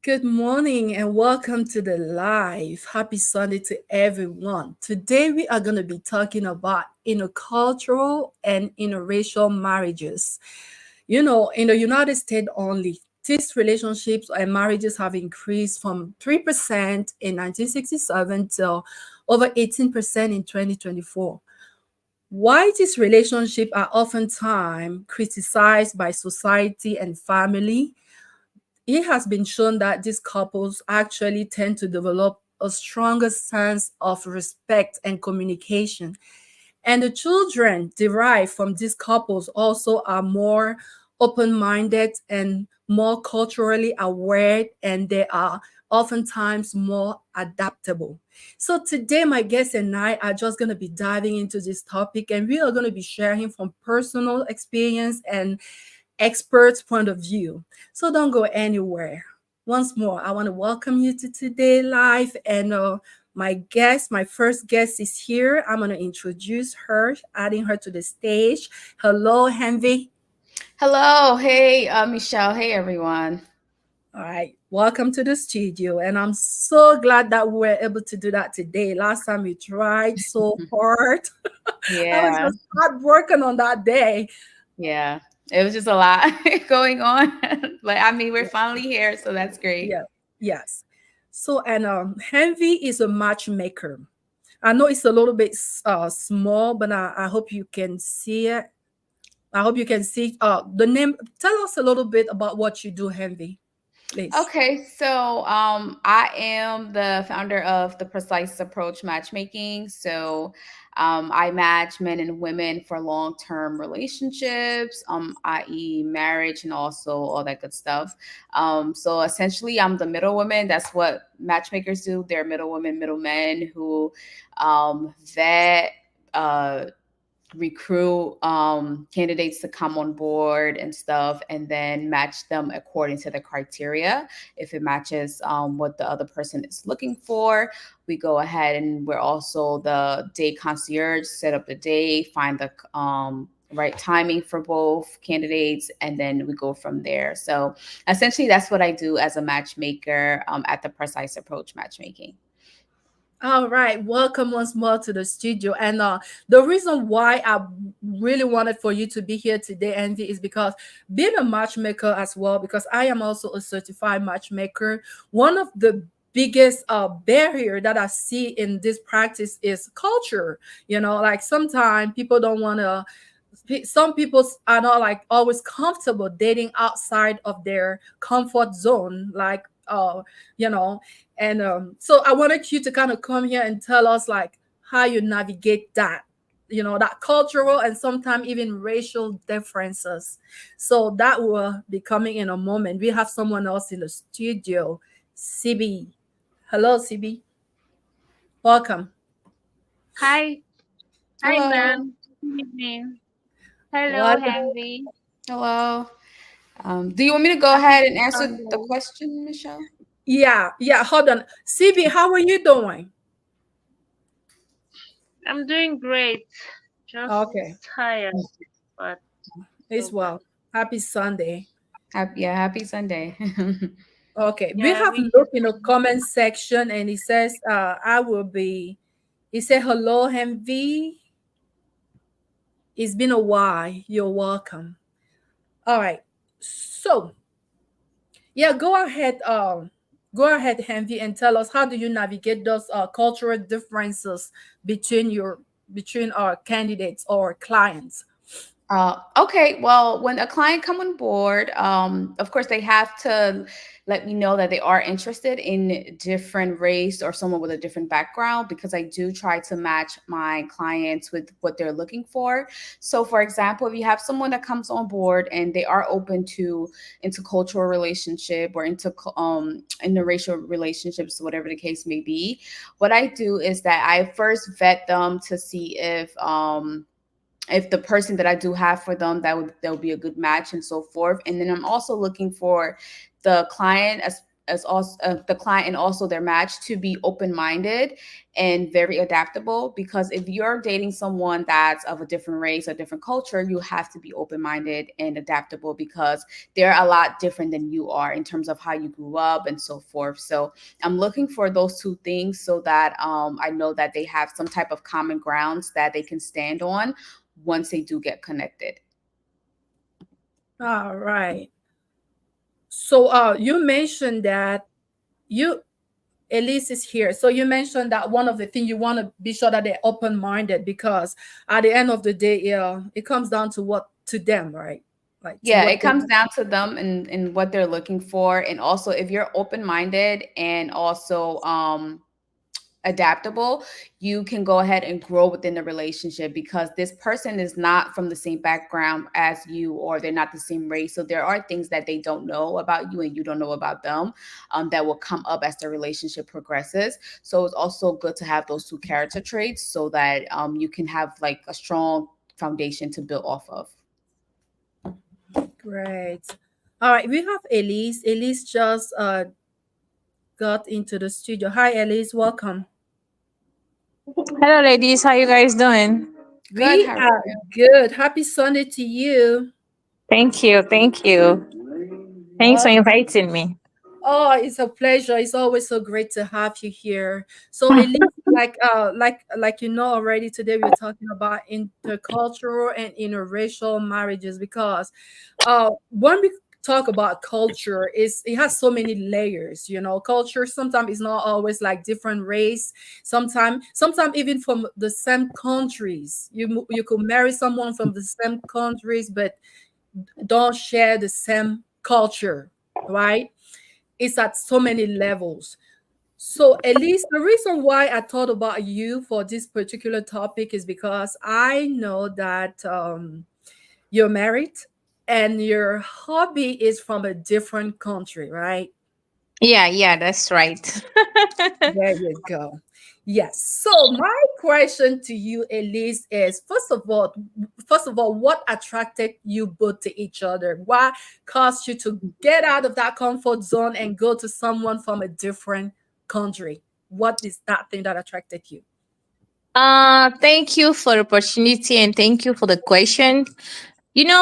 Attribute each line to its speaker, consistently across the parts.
Speaker 1: Good morning and welcome to the live. Happy Sunday to everyone. Today we are going to be talking about intercultural and interracial marriages. In the United States only, these relationships and marriages have increased from 3% in 1967 to over 18% in 2024. Why these relationships are oftentimes criticized by society and family, it has been shown that these couples actually tend to develop a stronger sense of respect and communication. And the children derived from these couples also are more open minded and more culturally aware, and they are oftentimes more adaptable. So, today, my guests and I are just going to be diving into this topic, and we are going to be sharing from personal experience and expert's point of view. So don't go anywhere. Once more, I want to welcome you to today live. And my first guest is here. I'm going to introduce her, adding her to the stage. Hello, Henry.
Speaker 2: Hello. Hey, Michelle. Hey, everyone.
Speaker 1: All right, welcome to the studio. And I'm so glad that we were able to do that today. Last time we tried so hard. I was
Speaker 2: Yeah.
Speaker 1: just hard working on that day.
Speaker 2: Yeah. It was just a lot going on. But I mean, we're finally here, so that's great.
Speaker 1: Yeah, yes. So, and Henry is a matchmaker. I know it's a little bit small, but I hope you can see it. I hope you can see the name. Tell us a little bit about what you do, Henry, please.
Speaker 2: Okay, so I am the founder of the Precise Approach Matchmaking. So I match men and women for long-term relationships, i.e., marriage, and also all that good stuff. So essentially, I'm the middle woman. That's what matchmakers do. They're middle women, middle men who vet. Recruit candidates to come on board and stuff, and then match them according to the criteria. If it matches what the other person is looking for, we go ahead, and we're also the day concierge, set up the day, find the right timing for both candidates, and then we go from there. So essentially, that's what I do as a matchmaker at the Precise Approach Matchmaking.
Speaker 1: All right, welcome once more to the studio. And the reason why I really wanted for you to be here today, Andy, is because being a matchmaker as well, because I am also a certified matchmaker. One of the biggest barrier that I see in this practice is culture. Like sometimes people don't want to. Some people are not like always comfortable dating outside of their comfort zone, like you know and so I wanted you to kind of come here and tell us like how you navigate that, that cultural and sometimes even racial differences. So that will be coming in a moment. We have someone else in the studio, CB. Hello, CB. Welcome.
Speaker 3: Hi, hi,
Speaker 2: Hello.
Speaker 3: ma'am. Good evening. Hello,
Speaker 1: What?
Speaker 3: Henry.
Speaker 2: Hello. Do you want me to go
Speaker 3: Happy
Speaker 2: ahead and answer the
Speaker 3: Sunday.
Speaker 2: question, Michelle?
Speaker 1: Yeah, hold on. CB, how are you doing?
Speaker 3: I'm doing great. Just
Speaker 1: Okay,
Speaker 3: tired, but
Speaker 1: as
Speaker 3: so good.
Speaker 1: well. Happy Sunday.
Speaker 2: Happy Sunday.
Speaker 1: Okay, we
Speaker 3: Yeah,
Speaker 1: have
Speaker 3: we
Speaker 1: looked in the comment section and it says, I will be, he said, hello, MV. It's been a while. You're welcome. All right. So, yeah, go ahead, Henry, and tell us how do you navigate those cultural differences between our candidates or clients.
Speaker 2: Okay, well, when a client come on board, of course they have to let me know that they are interested in different race or someone with a different background, because I do try to match my clients with what they're looking for. So, for example, if you have someone that comes on board and they are open to intercultural relationship or interracial relationships, whatever the case may be, what I do is that I first vet them to see if the person that I do have for them, that would be a good match and so forth. And then I'm also looking for the client as also the client and also their match to be open-minded and very adaptable, because if you're dating someone that's of a different race or different culture, you have to be open-minded and adaptable, because they're a lot different than you are in terms of how you grew up and so forth. So I'm looking for those two things so that I know that they have some type of common grounds that they can stand on once they do get connected.
Speaker 1: All right. So you mentioned that you Elise is here. So you mentioned that one of the things you want to be sure that they're open-minded, because at the end of the day, yeah, it comes down to what to them, right? Like to
Speaker 2: Yeah,
Speaker 1: what
Speaker 2: it
Speaker 1: they
Speaker 2: comes down to them and what they're looking for. And also if you're open-minded and also adaptable, you can go ahead and grow within the relationship, because this person is not from the same background as you, or they're not the same race. So there are things that they don't know about you and you don't know about them, that will come up as the relationship progresses. So it's also good to have those two character traits so that you can have like a strong foundation to build off of.
Speaker 1: Great. All right, we have Elise. Elise just got into the studio. Hi, Elise. Welcome.
Speaker 4: Hello, ladies. How you guys doing?
Speaker 2: Good.
Speaker 1: We
Speaker 2: How are
Speaker 1: are
Speaker 2: you?
Speaker 1: good. Happy Sunday to you.
Speaker 4: Thank you. Thank you. Thanks for
Speaker 1: Well,
Speaker 4: inviting me.
Speaker 1: oh, it's a pleasure. It's always so great to have you here. So, Elise, like you know already, today we're talking about intercultural and interracial marriages, because when we talk about culture, is it has so many layers. You know, culture sometimes is not always like different race. Sometimes even from the same countries, you could marry someone from the same countries, but don't share the same culture, right? It's at so many levels. So, at least the reason why I thought about you for this particular topic is because I know that you're married and your hobby is from a different country, right?
Speaker 4: Yeah, that's right.
Speaker 1: There you go. Yes. So my question to you, Elise, is first of all, what attracted you both to each other? What caused you to get out of that comfort zone and go to someone from a different country? What is that thing that attracted you?
Speaker 4: Thank you for the opportunity and thank you for the question.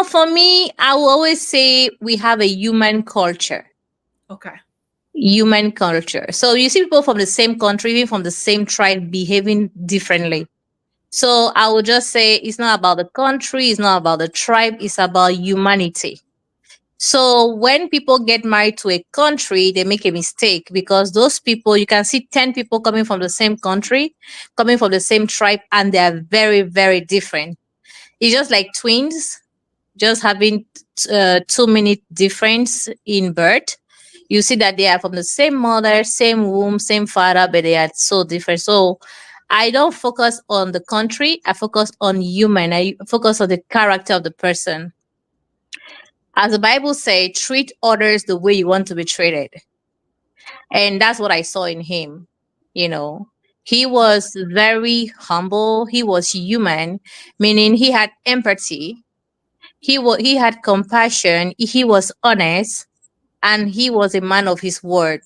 Speaker 4: For me, I will always say we have a human culture.
Speaker 1: Okay.
Speaker 4: Human culture. So you see people from the same country, even from the same tribe, behaving differently. So I would just say it's not about the country, it's not about the tribe, it's about humanity. So when people get married to a country, they make a mistake because those people, you can see 10 people coming from the same country, coming from the same tribe, and they are very, very different. It's just like twins, just having 2 minute difference in birth. You see that they are from the same mother, same womb, same father, but they are so different. So I don't focus on the country, I focus on human, I focus on the character of the person. As the Bible say, treat others the way you want to be treated. And that's what I saw in him. You know, he was very humble. He was human, meaning he had empathy. He had compassion. He was honest, and he was a man of his word.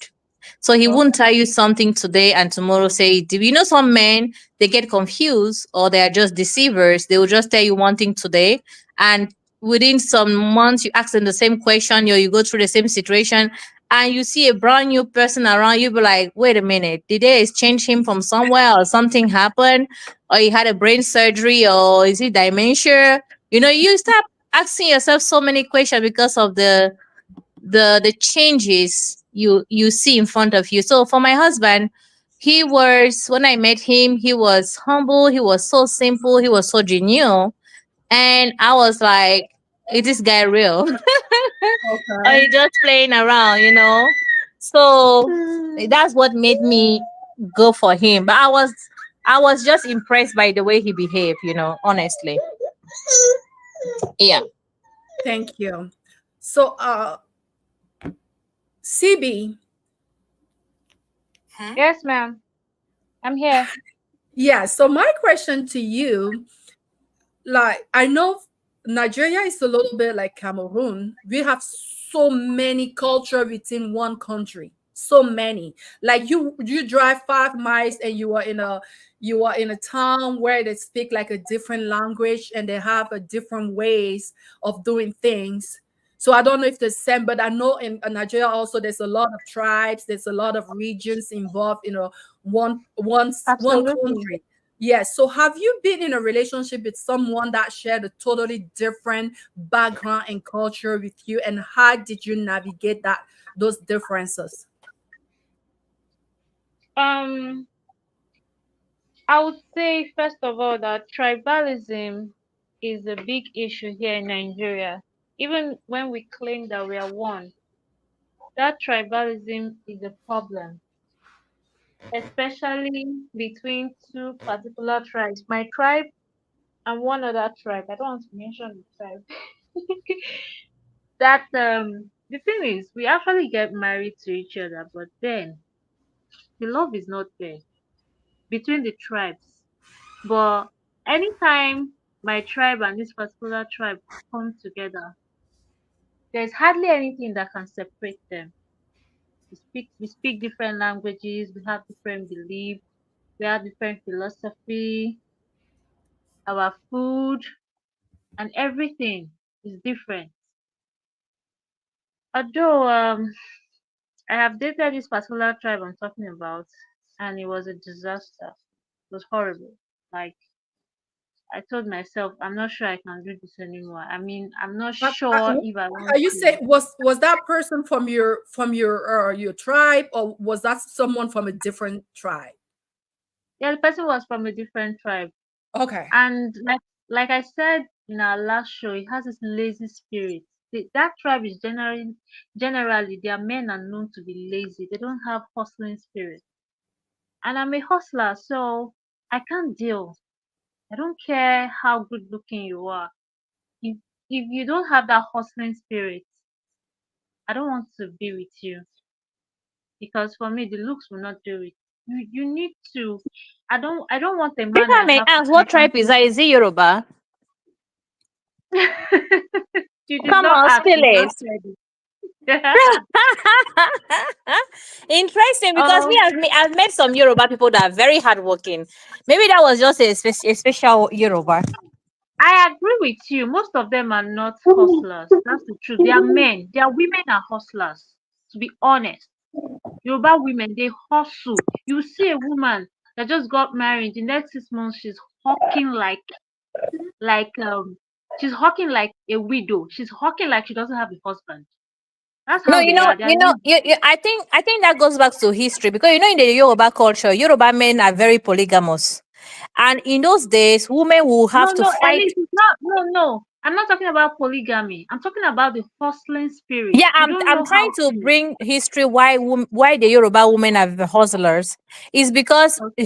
Speaker 4: So he
Speaker 1: Oh,
Speaker 4: wouldn't tell you something today and tomorrow say, do you know some men, they get confused or they are just deceivers. They will just tell you one thing today, and within some months you ask them the same question or you go through the same situation and you see a brand new person around you, be like, wait a minute, did they exchange him from somewhere or something happened? Or he had a brain surgery or is he dementia? You start asking yourself so many questions because of the changes you see in front of you. So for my husband, he was when I met him, he was humble, he was so simple, he was so genuine, and I was like, is this guy real? Or
Speaker 1: okay.
Speaker 4: he just playing around? So that's what made me go for him. But I was just impressed by the way he behaved, honestly. Yeah.
Speaker 1: Thank you. So, CB,
Speaker 3: Yes, ma'am. I'm here.
Speaker 1: yeah. So my question to you, like I know Nigeria is a little bit like Cameroon. We have so many culture within one country. so many. Like you drive 5 miles and you are in a town where they speak like a different language and they have a different ways of doing things. So I don't know if the same, but I know in Nigeria also there's a lot of tribes, there's a lot of regions involved in a one
Speaker 3: Absolutely.
Speaker 1: country. Yes. So have you been in a relationship with someone that shared a totally different background and culture with you, and how did you navigate those differences?
Speaker 3: Um, I would say first of all that tribalism is a big issue here in Nigeria. Even when we claim that we are one, that tribalism is a problem, especially between two particular tribes. My tribe and one other tribe. I don't want to mention the tribe. That the thing is we actually get married to each other, but then the love is not there between the tribes. But anytime my tribe and this particular tribe come together, there's hardly anything that can separate them. We speak different languages, we have different beliefs, we have different philosophy, our food and everything is different. Although I have dated this particular tribe I'm talking about, and it was a disaster. It was horrible. Like, I told myself, I'm not sure I can do this anymore. I mean, I'm not sure if I want
Speaker 1: Are you
Speaker 3: to.
Speaker 1: say was that person from your tribe, or was that someone from a different tribe?
Speaker 3: Yeah, the person was from a different tribe,
Speaker 1: Okay.
Speaker 3: and like I said in our last show, it has this lazy spirit. That tribe is generally their men are known to be lazy. They don't have hustling spirit, and I'm a hustler, so I can't deal. I don't care how good looking you are. If if you don't have that hustling spirit, I don't want to be with you, because for me the looks will not do it. You need to. I don't want a
Speaker 4: If
Speaker 3: man
Speaker 4: I
Speaker 3: I
Speaker 4: may
Speaker 3: have to
Speaker 4: ask, what tribe is
Speaker 3: constantly.
Speaker 4: that? Is it Yoruba?
Speaker 3: You did
Speaker 4: Come
Speaker 3: not
Speaker 4: on,
Speaker 3: ask.
Speaker 4: spill
Speaker 3: You
Speaker 4: it.
Speaker 3: just said it.
Speaker 4: Interesting, because me,
Speaker 3: Oh,
Speaker 4: I've met some Yoruba people that are very hardworking. Maybe that was just a special Yoruba.
Speaker 3: I agree with you. Most of them are not hustlers. That's the truth. They are men. Their women are hustlers. To be honest, Yoruba women, they hustle. You see a woman that just got married. The next 6 months, hawking like she's hawking like a widow. She's hawking like she doesn't have a husband. That's
Speaker 4: No,
Speaker 3: how they are. They are lazy.
Speaker 4: I think that goes back to history, because in the Yoruba culture, Yoruba men are very polygamous, and in those days, women will
Speaker 3: No,
Speaker 4: have to
Speaker 3: no, at
Speaker 4: fight.
Speaker 3: least it's not. No, no. I'm not talking about polygamy. I'm talking about the hustling spirit.
Speaker 4: Yeah,
Speaker 3: They don't
Speaker 4: I'm
Speaker 3: know
Speaker 4: trying
Speaker 3: how
Speaker 4: to
Speaker 3: to.
Speaker 4: bring history why the Yoruba women are the hustlers is because
Speaker 3: Okay,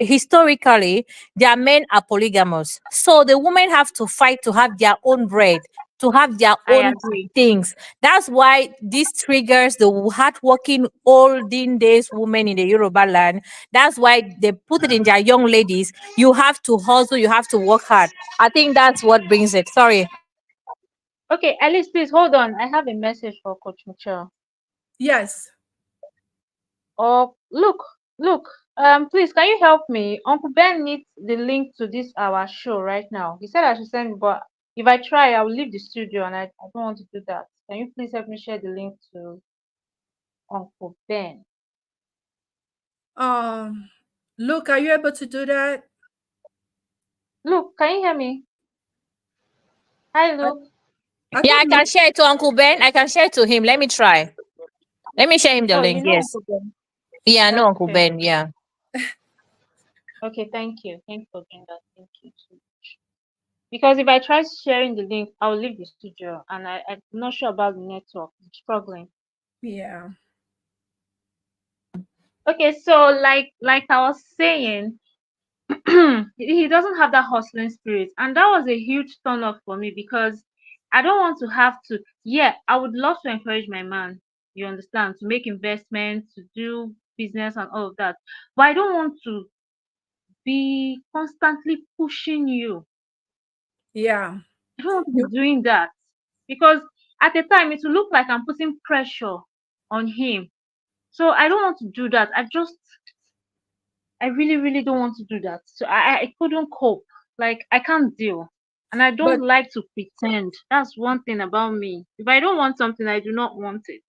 Speaker 4: historically their men are polygamous, so the women have to fight to have their own bread, to have their
Speaker 3: I
Speaker 4: own
Speaker 3: agree.
Speaker 4: things. That's why this triggers the hardworking olden days women in the Yoruba land. That's why they put it in their young ladies. You have to hustle, you have to work hard. I think that's what brings it. Sorry.
Speaker 3: Okay, Alice, please hold on. I have a message for Coach Mitchell.
Speaker 1: Yes.
Speaker 3: Oh, look. Please, can you help me? Uncle Ben needs the link to this our show right now. He said I should send it, but if I try, I will leave the studio, and I don't want to do that. Can you please help me share the link to Uncle Ben?
Speaker 1: Um, Luke, are you able to do that?
Speaker 3: Look, can you hear me? Hi,
Speaker 1: I,
Speaker 3: Luke.
Speaker 1: I
Speaker 4: Yeah,
Speaker 1: thought
Speaker 4: I can
Speaker 1: Luke.
Speaker 4: share it to Uncle Ben. I can share it to him. Let me try. Let me share him the
Speaker 3: Oh,
Speaker 4: link.
Speaker 3: you know
Speaker 4: Yes.
Speaker 3: Uncle Ben.
Speaker 4: Yeah, I know Uncle
Speaker 3: Okay.
Speaker 4: Ben. Yeah.
Speaker 3: Okay, thank you. Thanks for doing that. Thank you so much. Because if I try sharing the link, I'll leave the studio, and I'm not sure about the network. I'm struggling.
Speaker 1: Yeah.
Speaker 3: Okay, so like I was saying, he doesn't have that hustling spirit, and that was a huge turn off for me because I don't want to have to. Yeah, I would love to encourage my man. You understand, to make investments, to do business, and all of that, but I don't want to be constantly pushing you.
Speaker 1: Yeah.
Speaker 3: I don't want to be
Speaker 1: You
Speaker 3: doing that because at the time it will look like I'm putting pressure on him. So I don't want to do that. I really, really don't want to do that. So I couldn't cope. Like I can't deal. And I don't
Speaker 1: But
Speaker 3: like to pretend. That's one thing about me. If I don't want something, I do not want it.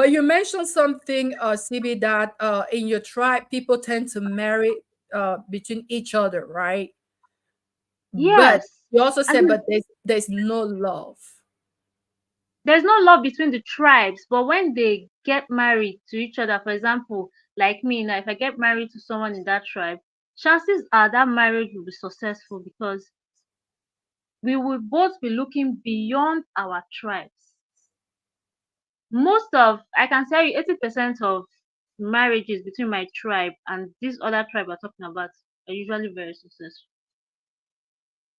Speaker 1: you mentioned something, CB, that in your tribe people tend to marry between each other, right? But
Speaker 3: Yes.
Speaker 1: you also
Speaker 3: And
Speaker 1: said, but there's no love.
Speaker 3: there's no love between the tribes, but when they get married to each other, for example, like me now, if I get married to someone in that tribe, chances are that marriage will be successful because we will both be looking beyond our tribes. Most of, I can tell you, 80% of marriages between my tribe and this other tribe we're talking about are usually very successful.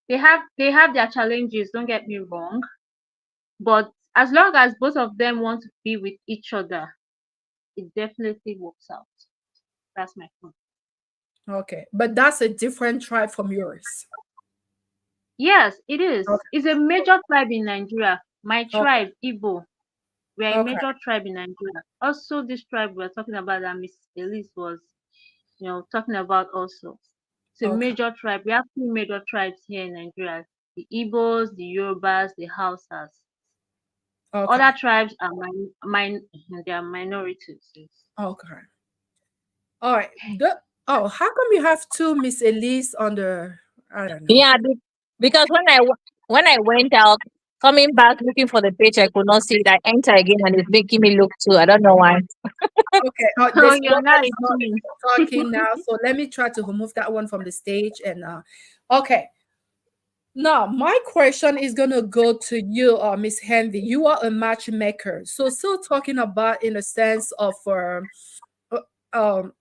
Speaker 3: They have their challenges, don't get me wrong, but as long as both of them want to be with each other, it definitely works out. That's my point.
Speaker 1: Okay, but that's a different tribe from yours.
Speaker 3: Yes, it is.
Speaker 1: Okay,
Speaker 3: It's a major tribe in Nigeria. My
Speaker 1: okay,
Speaker 3: tribe, Igbo, we are a
Speaker 1: okay,
Speaker 3: major tribe in Nigeria. Also, this tribe we're talking about that Miss Elise was, talking about also. It's a
Speaker 1: okay,
Speaker 3: major tribe. We have two major tribes here in Nigeria: the Igbos, the Yorubas, the Hausas.
Speaker 1: okay,
Speaker 3: Other tribes are they are minorities. Yes.
Speaker 1: okay. All right. Oh, how come you have two Miss Elise on the? I don't know.
Speaker 4: Yeah, because when I went out, coming back looking for the page, I could not see it. I enter again and it's making me look too. I don't know why.
Speaker 1: Okay.
Speaker 3: So
Speaker 1: There's
Speaker 3: you're
Speaker 1: one
Speaker 3: not
Speaker 1: that
Speaker 3: a
Speaker 1: is not
Speaker 3: twin.
Speaker 1: talking now, so let me try to remove that one from the stage. And okay. Now, my question is gonna go to you, Miss Handy. You are a matchmaker, so still talking about in a sense of uh, um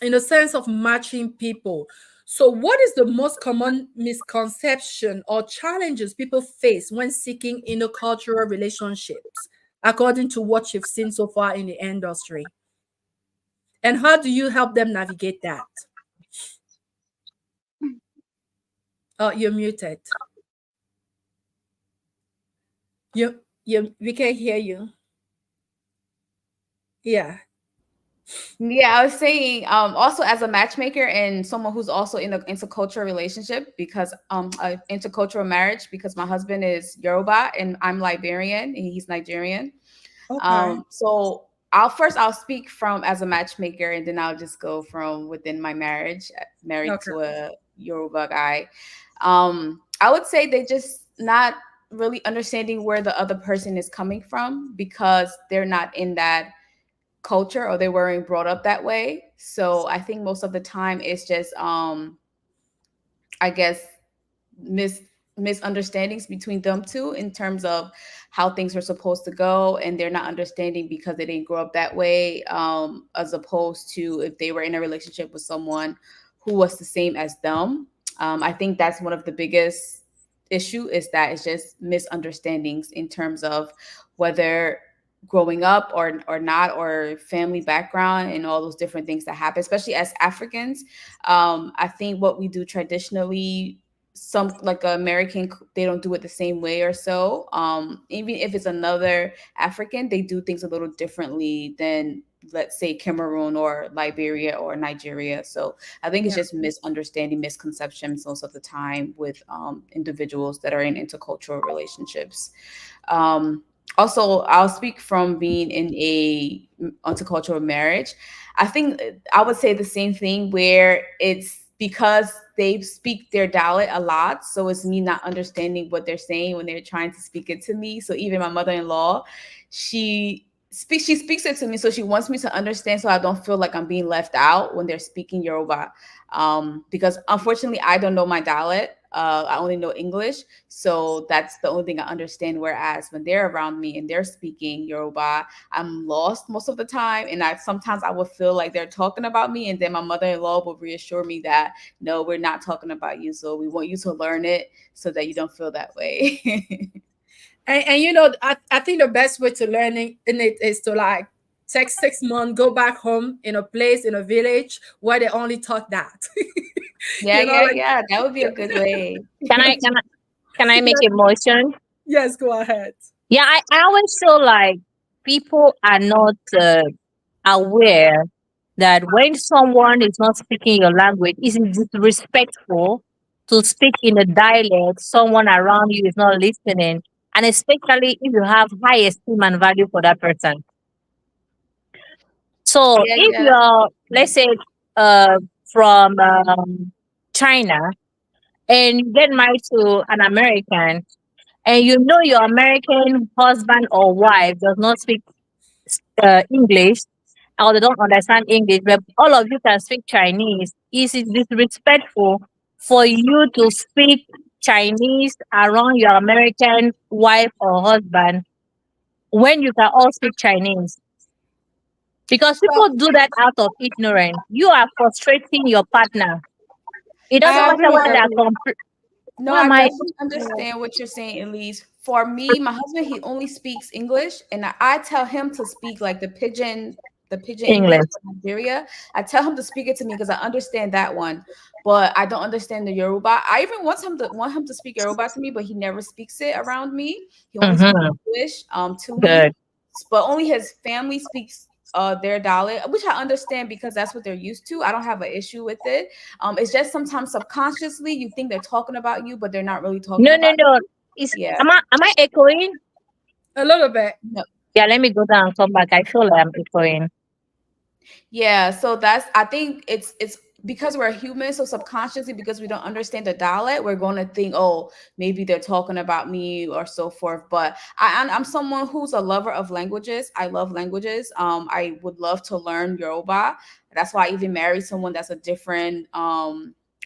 Speaker 1: in a sense of matching people. So, what is the most common misconception or challenges people face when seeking intercultural relationships, according to what you've seen so far in the industry? And how do you help them navigate that? You're muted. We can hear you. Yeah.
Speaker 2: Yeah, I was saying, also as a matchmaker and someone who's also in an intercultural relationship, because intercultural marriage, because my husband is Yoruba and I'm Liberian and he's Nigerian.
Speaker 1: Okay.
Speaker 2: So I'll speak from as a matchmaker, and then I'll just go from within my marriage, married
Speaker 1: Okay.
Speaker 2: to a Yoruba guy. I would say they just not really understanding where the other person is coming from because they're not in that culture or they weren't brought up that way. So I think most of the time it's just I guess mis misunderstandings between them two in terms of how things are supposed to go, and they're not understanding because they didn't grow up that way, as opposed to if they were in a relationship with someone who was the same as them. I think that's one of the biggest issue, is that it's just misunderstandings in terms of whether growing up or not, or family background and all those different things that happen, especially as Africans. I think what we do traditionally, some like American, they don't do it the same way or so. Even if it's another African, they do things a little differently than, let's say, Cameroon or Liberia or Nigeria. So I think it's
Speaker 1: Yeah.
Speaker 2: just misunderstanding, misconceptions most of the time with individuals that are in intercultural relationships. Um, Also, I'll speak from being in a intercultural marriage. I think I would say the same thing, where it's because they speak their dialect a lot, so it's me not understanding what they're saying when they're trying to speak it to me. So even my mother-in-law, she speaks it to me, so she wants me to understand, so I don't feel like I'm being left out when they're speaking Yoruba. Because unfortunately, I don't know my dialect. I only know English, so that's the only thing I understand. Whereas when they're around me and they're speaking Yoruba, I'm lost most of the time, and I sometimes I will feel like they're talking about me, and then my mother-in-law will reassure me that no, we're not talking about you. So we want you to learn it so that you don't feel that way.
Speaker 1: And I think the best way to learning in it is to like take 6 months, go back home in a place in a village where they only talk that.
Speaker 2: Yeah, yeah,
Speaker 1: Like
Speaker 2: yeah. That would be a good way.
Speaker 4: Can I can I can I make a motion?
Speaker 1: yes, go ahead.
Speaker 4: Yeah, I always feel like people are not aware that when someone is not speaking your language, it is disrespectful to speak in a dialect someone around you is not listening, and especially if you have high esteem and value for that person. So
Speaker 2: Yeah,
Speaker 4: if
Speaker 2: yeah.
Speaker 4: you're, let's say, uh, from China, and you get married to an American, and you know your American husband or wife does not speak English, or they don't understand English, but all of you can speak Chinese, is it disrespectful for you to speak Chinese around your American wife or husband when you can all speak Chinese? Because
Speaker 1: So
Speaker 4: people do that out of ignorance. You are frustrating your partner. It
Speaker 2: So
Speaker 4: doesn't
Speaker 1: I
Speaker 4: matter
Speaker 1: agree with
Speaker 4: what they
Speaker 2: for
Speaker 4: are
Speaker 1: you.
Speaker 2: no,
Speaker 4: What
Speaker 2: I
Speaker 4: am I?
Speaker 2: definitely understand what you're saying, Elise. For me, my husband, he only speaks English, and I tell him to speak like the pidgin English
Speaker 4: English.
Speaker 2: of Nigeria. I tell him to speak it to me because I understand that one, but I don't understand the Yoruba. I even want him to speak Yoruba to me, but he never speaks it around me. He only speaks
Speaker 4: Mm-hmm.
Speaker 2: English to me,
Speaker 4: Good.
Speaker 2: but only his family speaks their dialect, which I understand because that's what they're used to. I don't have an issue with it. It's just sometimes subconsciously you think they're talking about you, but they're not really talking
Speaker 4: No, no,
Speaker 2: about
Speaker 4: no.
Speaker 2: you.
Speaker 4: Is
Speaker 2: Yeah.
Speaker 4: am I echoing?
Speaker 1: A little bit.
Speaker 2: No.
Speaker 4: Yeah, let me go down and come back. I feel like I'm echoing.
Speaker 2: Yeah, so that's I think it's because we're human, so subconsciously because we don't understand the dialect, we're going to think, oh, maybe they're talking about me or so forth. But I'm someone who's a lover of languages. I love languages. I would love to learn Yoruba. That's why I even married someone that's a different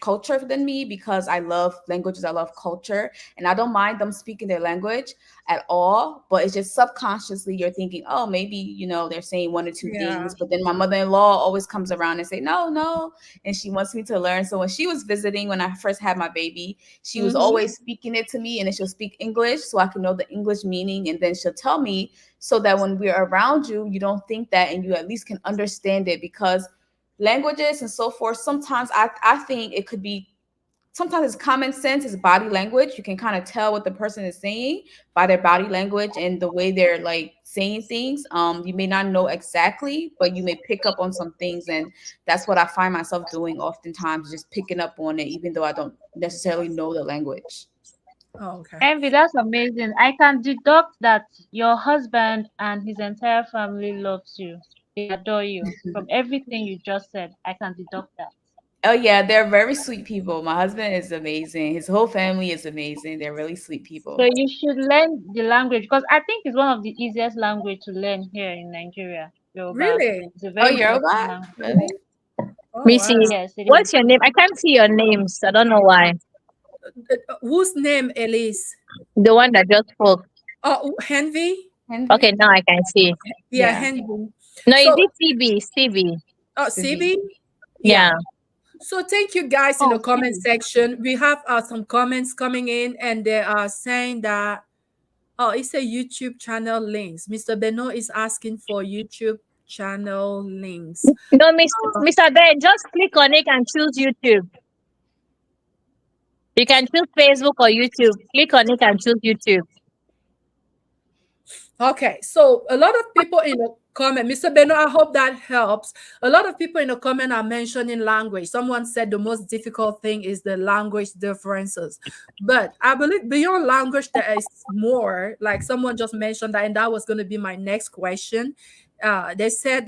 Speaker 2: culture than me because I love languages. I love culture, and I don't mind them speaking their language at all, but it's just subconsciously you're thinking, oh, maybe they're saying one or two
Speaker 1: Yeah.
Speaker 2: things, but then my mother-in-law always comes around and say no, no, and she wants me to learn. So when she was visiting, when I first had my baby, she was
Speaker 1: Mm-hmm.
Speaker 2: always speaking it to me, and then she'll speak English so I can know the English meaning, and then she'll tell me so that when we're around you, you don't think that, and you at least can understand it because languages and so forth. Sometimes I think it could be sometimes it's common sense, it's body language. You can kind of tell what the person is saying by their body language and the way they're like saying things. You may not know exactly, but you may pick up on some things, and that's what I find myself doing oftentimes, just picking up on it, even though I don't necessarily know the language.
Speaker 1: Oh, okay.
Speaker 3: Envy, that's amazing. I can deduct that your husband and his entire family loves you. They adore you. From everything you just said, I can deduct that.
Speaker 2: Oh yeah, they're very sweet people. My husband is amazing. His whole family is amazing. They're really sweet
Speaker 3: So
Speaker 2: people.
Speaker 3: you should learn the language because I think it's one of the easiest language to learn here in Nigeria. Yoruba.
Speaker 1: Really?
Speaker 3: It's a
Speaker 2: Oh,
Speaker 3: very
Speaker 2: Yoruba?
Speaker 3: beautiful language.
Speaker 2: Really?
Speaker 1: Oh,
Speaker 4: Missy,
Speaker 1: wow.
Speaker 3: Yes, it is.
Speaker 4: what's your name? I can't see your names. I don't know why.
Speaker 1: Whose name, Elise?
Speaker 4: The one that just spoke.
Speaker 1: Oh, Henry?
Speaker 4: Okay,
Speaker 2: Henry?
Speaker 4: now I can see.
Speaker 1: Yeah,
Speaker 2: Yeah.
Speaker 1: Henry.
Speaker 4: No, is
Speaker 1: So,
Speaker 4: it CB? CB.
Speaker 2: Civi.
Speaker 1: CB? Yeah.
Speaker 4: Yeah.
Speaker 1: So thank you guys in the
Speaker 3: Oh,
Speaker 1: comment
Speaker 3: see.
Speaker 1: section. We have some comments coming in, and they are saying that it's a YouTube channel links. Mr. Beno is asking for YouTube channel links.
Speaker 4: No, Mr. Ben, just click on it and choose YouTube. You can choose Facebook or YouTube. Click on it and choose YouTube.
Speaker 1: Okay, so a lot of people in the comment, Mr. Beno, I hope that helps. A lot of people in the comment are mentioning language. Someone said the most difficult thing is the language differences. But I believe beyond language, there is more. Like someone just mentioned that, and that was going to be my next question. They said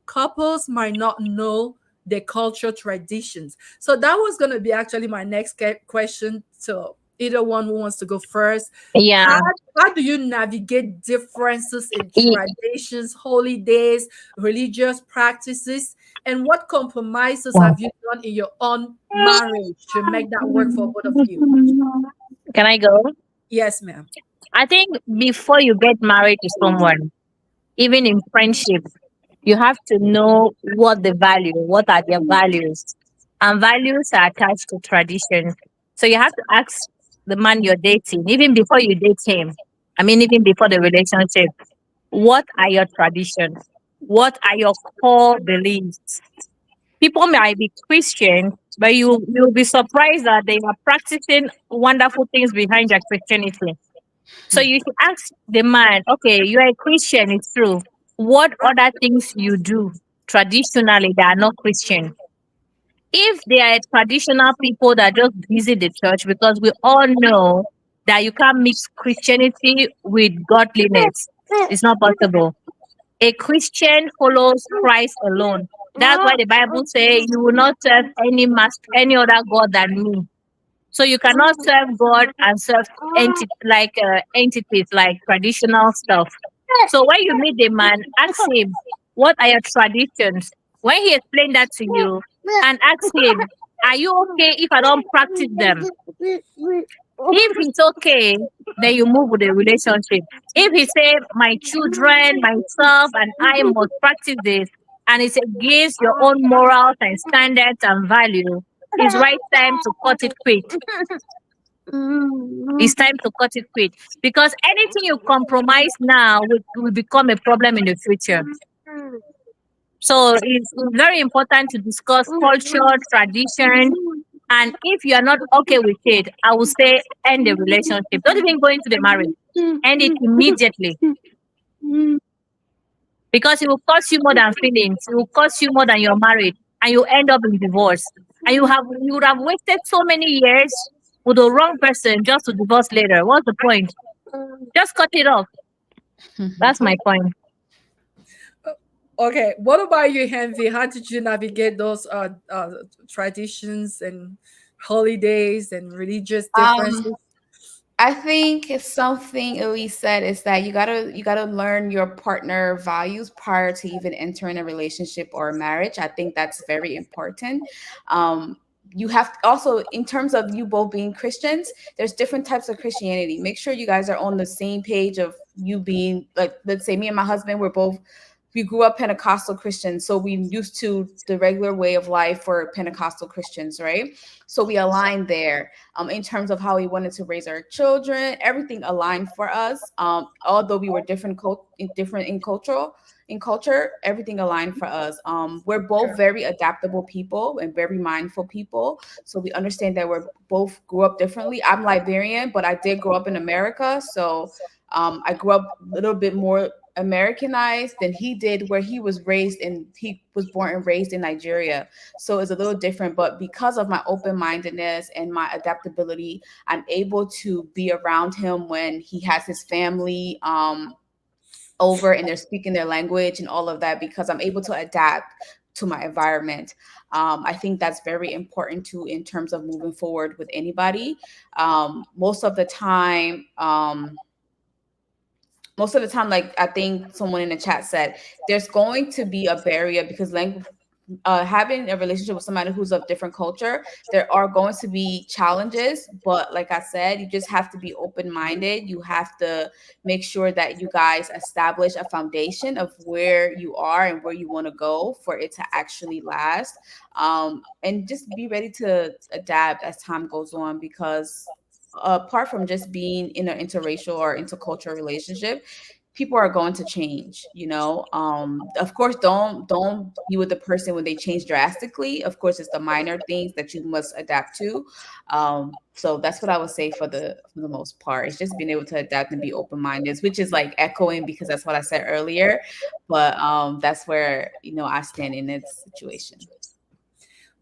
Speaker 1: couples might not know their cultural traditions. So that was going to be actually my next question. So either one who wants to go first. How
Speaker 4: Yeah.
Speaker 1: how do you navigate differences in
Speaker 4: Y-
Speaker 1: traditions, holidays, religious practices, and what compromises have you done in your own marriage to make that work for both of you?
Speaker 4: Can I go?
Speaker 1: Yes, ma'am.
Speaker 4: I think before you get married to someone, even in friendship, you have to know what the value, what are their values. And values are attached to tradition. So you have to ask the man you're dating, even before you date him. I mean, even before the relationship, what are your traditions? What are your core beliefs? People might be Christian, but you'll be surprised that they are practicing wonderful things behind their Christianity. So you should ask the man, okay, you're a Christian, it's true. what other things you do traditionally that are not Christian. If they are traditional people that just visit the church, because we all know that you can't mix Christianity with godliness. It's not possible. A Christian follows Christ alone. That's why the Bible says you will not serve any other God than me. So you cannot serve God and serve entities like traditional stuff. So when you meet the man, ask him, what are your traditions? When he explained that to you, and ask him, are you okay if I don't practice them? If it's okay, then you move with the relationship. If he say, my children, myself, and I must practice this, and it's against your own morals and standards and value, it's right time to cut it quick. It's time to cut it quick. Because anything you compromise now will become a problem in the future. So it's very important to discuss culture, tradition, and if you are not okay with it, I will say end the relationship. Don't even go into the marriage. End it immediately. Because it will cost you more than feelings. It will cost you more than you're married. And you end up in divorce. And you would have wasted so many years with the wrong person just to divorce later. What's the point? Just cut it off. That's my point.
Speaker 1: Okay, what about you, Henry? How did you navigate those traditions and holidays and religious
Speaker 2: Um,
Speaker 1: differences?
Speaker 2: I think it's something Elise said is that you gotta learn your partner values prior to even entering a relationship or a marriage. I think that's very important. Um, you have also, in terms of you both being Christians, there's different types of Christianity. Make sure you guys are on the same page of you being like, let's say me and my husband, we grew up Pentecostal Christians, so we used to the regular way of life for Pentecostal Christians, right? So we aligned there in terms of how we wanted to raise our children. Everything aligned for us. Although we were different in culture, everything aligned for us. We're both very adaptable people and very mindful people, so we understand that we're both grew up differently. I'm Liberian, but I did grow up in America, so I grew up a little bit more Americanized than he did, where he was born and raised in Nigeria. So it's a little different. But because of my open mindedness and my adaptability, I'm able to be around him when he has his family over and they're speaking their language and all of that, because I'm able to adapt to my environment. I think that's very important too in terms of moving forward with anybody. Most of the time, like I think someone in the chat said, there's going to be a barrier because language, having a relationship with somebody who's of different culture, there are going to be challenges. But like I said, you just have to be open minded. You have to make sure that you guys establish a foundation of where you are and where you want to go for it to actually last. And just be ready to adapt as time goes on, because apart from just being in an interracial or intercultural relationship, people are going to change, of course. Don't be with the person when they change drastically. Of course, it's the minor things that you must adapt to. So that's what I would say for the most part. It's just being able to adapt and be open-minded, which is like echoing because that's what I said earlier. But that's where I stand in this situation.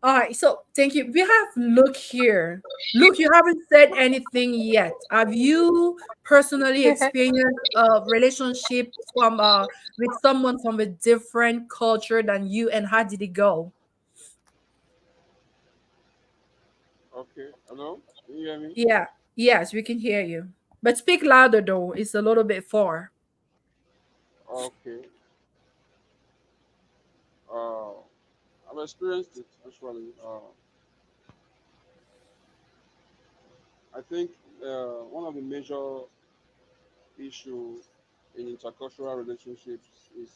Speaker 1: All right, so thank you. We have Luke here. Luke, you haven't said anything yet. Have you personally experienced a relationship with someone from a different culture than you, and how did it go?
Speaker 5: Okay, hello? Can you hear me?
Speaker 1: Yeah, yes, we can hear you. But speak louder though. It's a little bit far.
Speaker 5: Okay. Uh, I've experienced it actually. I think one of the major issue in intercultural relationships is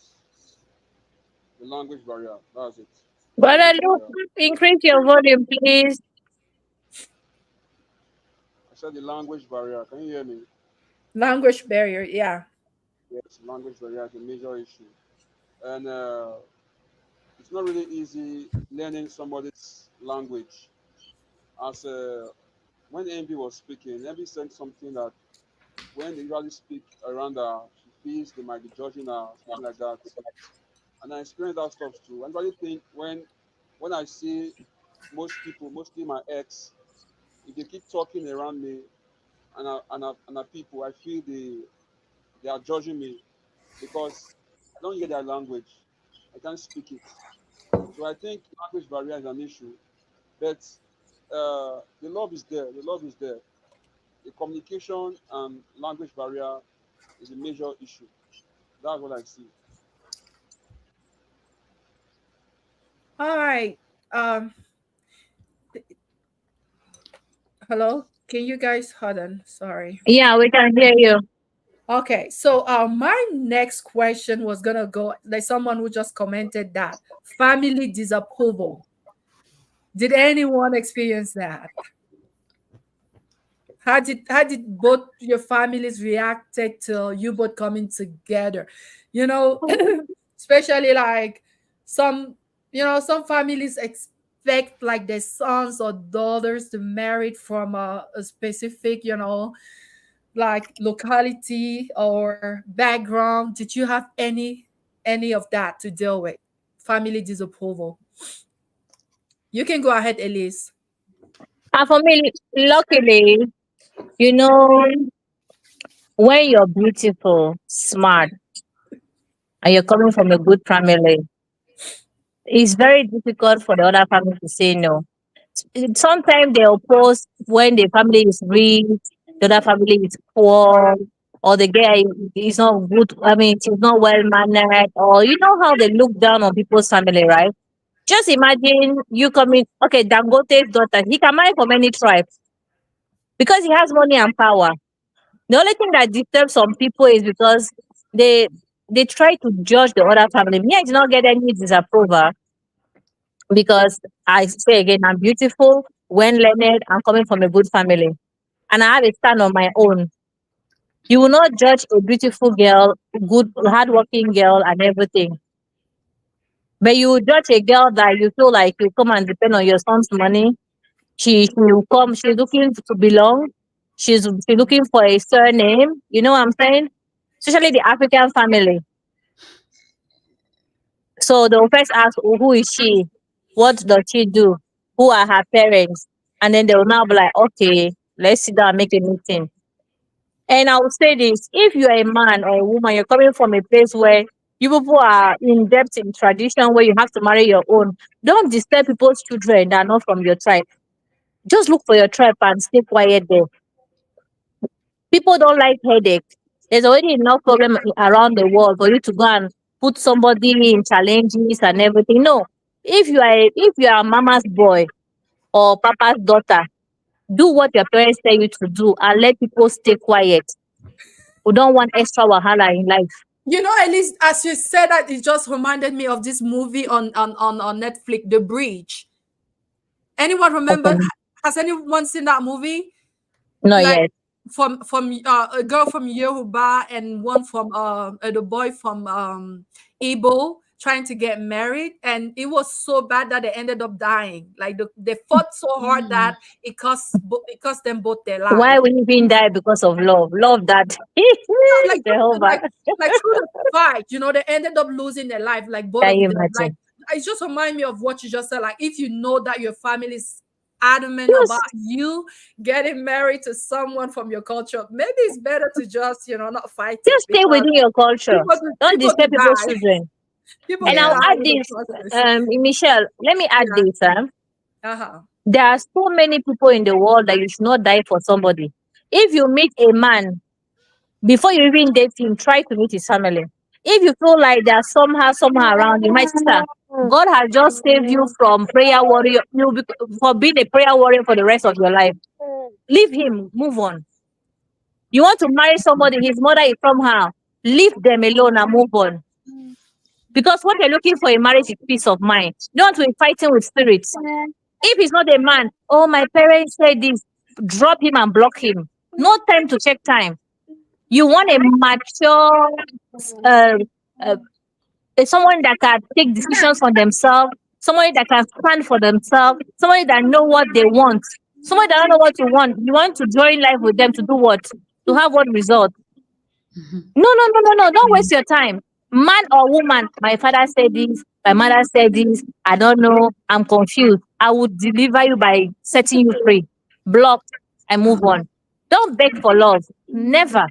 Speaker 5: the language barrier. That's it. The
Speaker 4: Brother
Speaker 5: language
Speaker 4: Luke,
Speaker 5: barrier.
Speaker 4: increase your volume, please.
Speaker 5: I said the language barrier. Can you hear me?
Speaker 1: Language barrier, yeah.
Speaker 5: Yes, language barrier is a major issue, and it's not really easy learning somebody's language. As when Envy was speaking, Envy said something that when they usually speak around her, she this, they might be judging her, something like that. And I experience that stuff too. And I think when I see most people, mostly my ex, if they keep talking around me and people, I feel they are judging me because I don't hear their language. I can't speak it. So I think language barrier is an issue. But the love is there. The love is there. The communication and language barrier is a major issue. That's what I see.
Speaker 1: All right. Um, Hello. Can you guys hold on? Sorry.
Speaker 4: Yeah, we can hear you.
Speaker 1: Okay, so my next question was gonna go like someone who just commented that family disapproval. Did anyone experience that? How did both your families reacted to you both coming together? You know, especially like some some families expect like their sons or daughters to marry from a specific like locality or background. Did you have any of that to deal with? Family disapproval. You can go ahead, Elise.
Speaker 4: And for me, luckily, you know, when you're beautiful, smart, and you're coming from a good family, it's very difficult for the other family to say no. Sometimes they oppose when the family is rich, the other family is poor, or the guy is not good. I mean, she's not well mannered, or you know how they look down on people's family, right? Just imagine you coming, okay, Dangote's daughter, he can marry from any tribe because he has money and power. The only thing that disturbs some people is because they they try to judge the other family. Me, I did not get any disapproval because I say again, I'm beautiful, well learned, I'm coming from a good family, and I have a stand on my own. You will not judge a beautiful girl, good, hardworking girl, and everything, but you will judge a girl that you feel like you come and depend on your son's money. She will come. She's looking to belong. She's looking for a surname. You know what I'm saying? Especially the African family. So they'll first ask, "Oh, who is she? What does she do? Who are her parents?" And then they will now be like, okay, let's sit down and make a meeting. And I will say this: if you are a man or a woman, you're coming from a place where you people are in depth in tradition, where you have to marry your own. Don't disturb people's children that are not from your tribe. Just look for your tribe and stay quiet there. People don't like headache. There's already enough problem around the world for you to go and put somebody in challenges and everything. No. If you are mama's boy or papa's daughter, do what your parents tell you to do and let people stay quiet. We don't want extra wahala in life.
Speaker 1: At least as you said that, it just reminded me of this movie on Netflix, The Bridge. Anyone remember?
Speaker 4: Okay.
Speaker 1: Has anyone seen that movie?
Speaker 4: Not
Speaker 1: Like
Speaker 4: yet.
Speaker 1: from a girl from Yoruba and one from the boy from Igbo trying to get married, and it was so bad that they ended up dying. Like they fought so hard
Speaker 2: Mm.
Speaker 1: that it cost them both their
Speaker 4: Why
Speaker 1: lives.
Speaker 4: will you even die because of love? Love that.
Speaker 1: No, like
Speaker 4: Jehovah.
Speaker 1: like through the fight, they ended up losing their life, like both
Speaker 4: Can
Speaker 1: of
Speaker 4: you
Speaker 1: them. Like
Speaker 4: imagine?
Speaker 1: it just remind me of what you just said. Like if you know that your family is adamant about
Speaker 4: Just
Speaker 1: you getting married to someone from your culture, maybe it's better to just not fight it
Speaker 4: just stay
Speaker 1: because
Speaker 4: within your culture. Don't
Speaker 1: people
Speaker 4: disturb
Speaker 1: to
Speaker 4: people's
Speaker 1: die,
Speaker 4: children.
Speaker 1: people
Speaker 4: And
Speaker 1: to
Speaker 4: I'll
Speaker 2: Yeah.
Speaker 1: die
Speaker 4: add
Speaker 1: in the
Speaker 4: this,
Speaker 1: process.
Speaker 4: Michelle, let me add
Speaker 1: Yeah.
Speaker 4: this.
Speaker 1: Uh-huh.
Speaker 4: There are so many people in the world that you should not die for somebody. If you meet a man, before you even date him, try to meet his family. If you feel like there's somehow around you, my sister, God has just saved you from prayer warrior, for being a prayer warrior for the rest of your life. Leave him, move on. You want to marry somebody, his mother is somehow, leave them alone and move on. Because what you're looking for in marriage is peace of mind. You don't want to be fighting with spirits. If he's not a man, oh, my parents said this, drop him and block him. No time to check time. You want a mature, uh, uh, someone that can take decisions for themselves, somebody that can stand for themselves, somebody that know what they want, somebody that don't know what you want. You want to join life with them to do what? To have what result?
Speaker 2: Mhm.
Speaker 4: No, no, no, no, no. Don't waste your time. Man or woman, my father said this, my mother said this. I don't know. I'm confused. I would deliver you by setting you free. Block and move on. Don't beg for love. Never.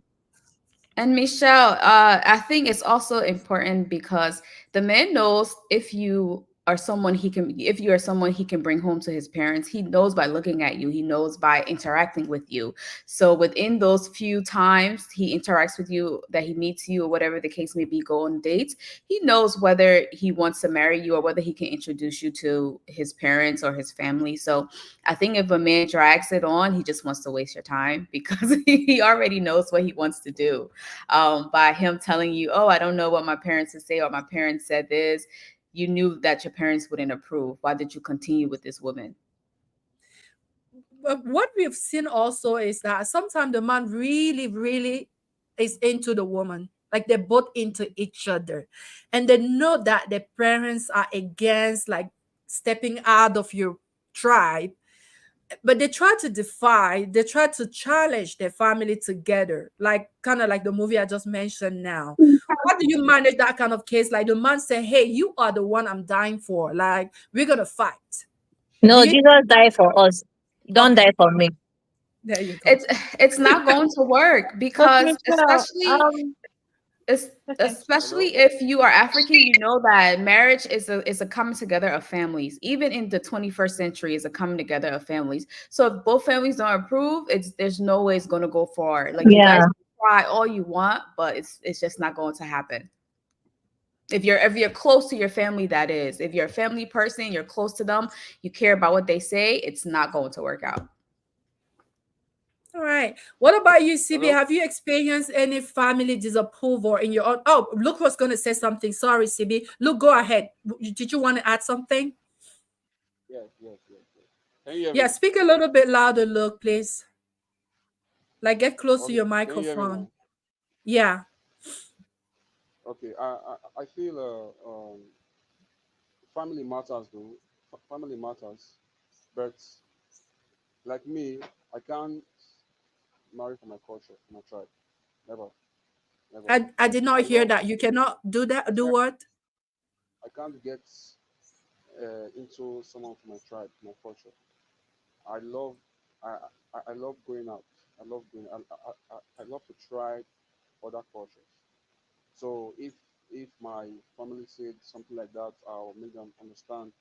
Speaker 2: And Michelle, I think it's also important because the man knows if you are someone he can bring home to his parents. He knows by looking at you. He knows by interacting with you. So within those few times he interacts with you, that he meets you or whatever the case may be, go on dates, he knows whether he wants to marry you or whether he can introduce you to his parents or his family. So I think if a man drags it on, he just wants to waste your time because he already knows what he wants to do. By him telling you, "Oh, I don't know what my parents would say," or "My parents said this," you knew that your parents wouldn't approve. Why did you continue with this woman?
Speaker 1: But what we've seen also is that sometimes the man really, really is into the woman. Like they're both into each other. And they know that their parents are against like stepping out of your tribe. But they try to challenge their family together. Like kind of like the movie I just mentioned now. How do you manage that kind of case? Like the man say, "Hey, you are the one I'm dying for. Like we're gonna fight." Do
Speaker 4: No,
Speaker 1: you
Speaker 4: Jesus died for us. Don't
Speaker 1: okay?
Speaker 4: die for me.
Speaker 1: There you go.
Speaker 2: It's not going to work
Speaker 3: But
Speaker 2: because
Speaker 3: Michelle,
Speaker 2: es-
Speaker 3: okay.
Speaker 2: especially
Speaker 5: Hello?
Speaker 2: if you are African, you know that marriage is a coming together of families. Even in the 21st century, is a coming together of families. So if both families don't approve, it's there's no way it's going to go far. Like you guys
Speaker 4: Yeah.
Speaker 2: can try all you want, but it's just not going to happen. If you're close to your family, that is, if you're a family person, you're close to them, you care about what they say, it's not going to work out.
Speaker 1: All right. What about you, CB?
Speaker 5: Hello?
Speaker 1: Have you experienced any family disapproval in your own? Oh, Luke was going to say something. Sorry, CB. Luke, go ahead. Did you want to add something?
Speaker 5: Yes, yes, yes, yes. Can you hear
Speaker 1: Yeah,
Speaker 5: me?
Speaker 1: speak a little bit louder, Luke, please. Like get close to
Speaker 5: Okay,
Speaker 1: your
Speaker 5: can you hear me
Speaker 1: microphone.
Speaker 5: now?
Speaker 1: Yeah.
Speaker 5: Okay, I feel family matters though. Family matters, but like me, I can't marry for my culture, for my tribe. Never, never.
Speaker 1: I did not
Speaker 5: I
Speaker 1: hear
Speaker 5: love.
Speaker 1: that. You cannot do that. Do what?
Speaker 5: I can't get into someone from my tribe, my culture. I love, I, I love going out. I love going. I love to try other cultures. So if my family said something like that, I'll make them understand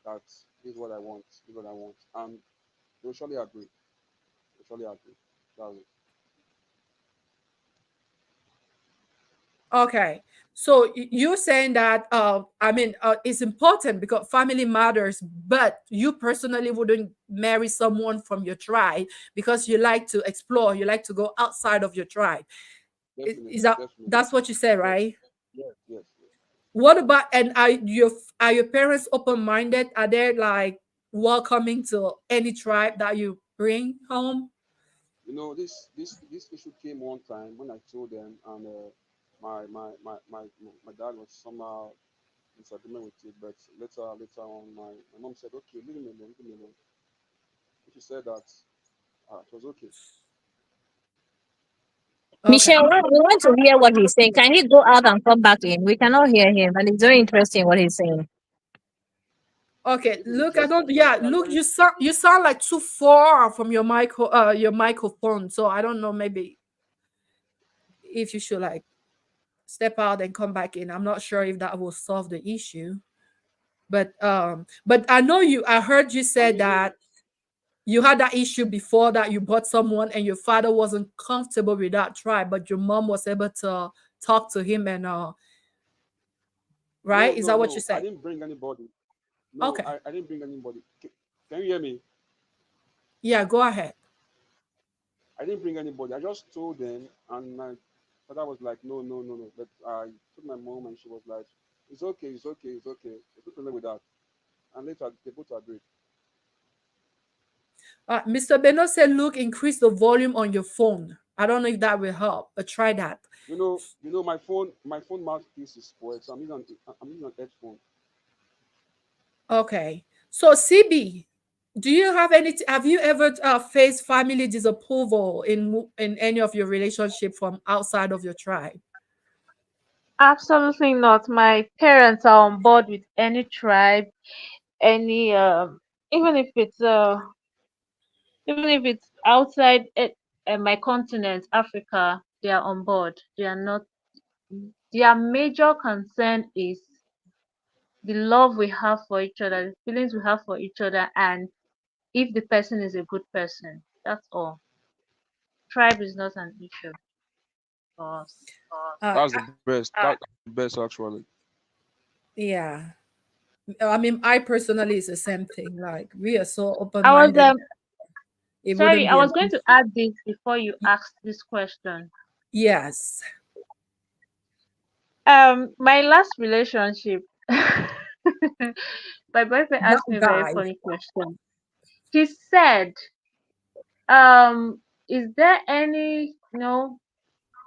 Speaker 5: that this is what I want. This is what I want, and they'll surely agree. They'll surely agree. That's it.
Speaker 1: Okay. So you're saying that I mean it's important because family matters, but you personally wouldn't marry someone from your tribe because you like to explore, you like to go outside of your tribe. Is
Speaker 5: Definitely,
Speaker 1: that
Speaker 5: definitely.
Speaker 1: that's what you said,
Speaker 5: Yes,
Speaker 1: right?
Speaker 5: yes, yes, yes.
Speaker 1: What about and are your parents open-minded? Are they like welcoming to any tribe that you bring home?
Speaker 5: This issue came one time when I told them, and my dad was somehow disagreement with it, but later on, my mom said, "Okay, leave him alone, leave him alone." She said that it was okay.
Speaker 1: Okay.
Speaker 4: Michelle, we want to hear what he's saying. Can he go out and come back in? We cannot hear him, and it's very interesting what he's saying.
Speaker 1: Okay,
Speaker 5: If it's
Speaker 1: look, I
Speaker 5: interesting,
Speaker 1: don't. Yeah,
Speaker 5: I'm
Speaker 1: look,
Speaker 5: very.
Speaker 1: you sound like too far from your microphone. So I don't know. Maybe if you should like step out and come back in. I'm not sure if that will solve the issue. But I know you. I heard you
Speaker 5: I'm
Speaker 1: said
Speaker 5: using.
Speaker 1: that you had that issue before that you bought someone and your father wasn't comfortable with that tribe, but your mom was able to talk to him and right?
Speaker 5: No,
Speaker 1: Is
Speaker 5: no,
Speaker 1: that what you
Speaker 5: no. I
Speaker 1: said?
Speaker 5: didn't bring anybody. No,
Speaker 1: Okay.
Speaker 5: I didn't bring anybody. Can you hear me?
Speaker 1: Yeah, go ahead.
Speaker 5: I didn't bring anybody. I just told them, and my father was like, "No, no, no, no." But I told my mom, and she was like, "It's okay, it's okay, it's okay. There's no problem with that." And later they both agreed.
Speaker 1: Mr. Beno said, look, increase the volume on your phone. I don't know if that will help, but try that.
Speaker 5: My phone mouthpiece is spoiled, so I'm using an headphone.
Speaker 1: Okay. So CB, Do you have any? Have you ever faced family disapproval in any of your relationship from outside of your tribe?
Speaker 3: Absolutely not. My parents are on board with any tribe, any even if it's outside my continent, Africa, they are on board. They are not. Their major concern is the love we have for each other, the feelings we have for each other, and if the person is a good person. That's all. Tribe is not an issue for us.
Speaker 1: Uh,
Speaker 5: That's the best. That's the best actually.
Speaker 1: yeah. I mean, I personally, it's the same thing. Like, we are so
Speaker 3: I was
Speaker 1: open-minded. It
Speaker 3: sorry,
Speaker 1: wouldn't
Speaker 3: I
Speaker 1: be
Speaker 3: was
Speaker 1: an
Speaker 3: going to
Speaker 1: issue.
Speaker 3: add this before you asked this question.
Speaker 1: Yes.
Speaker 3: My last relationship, my boyfriend
Speaker 1: That
Speaker 3: asked me a very
Speaker 1: guy.
Speaker 3: funny question. He said, is there any,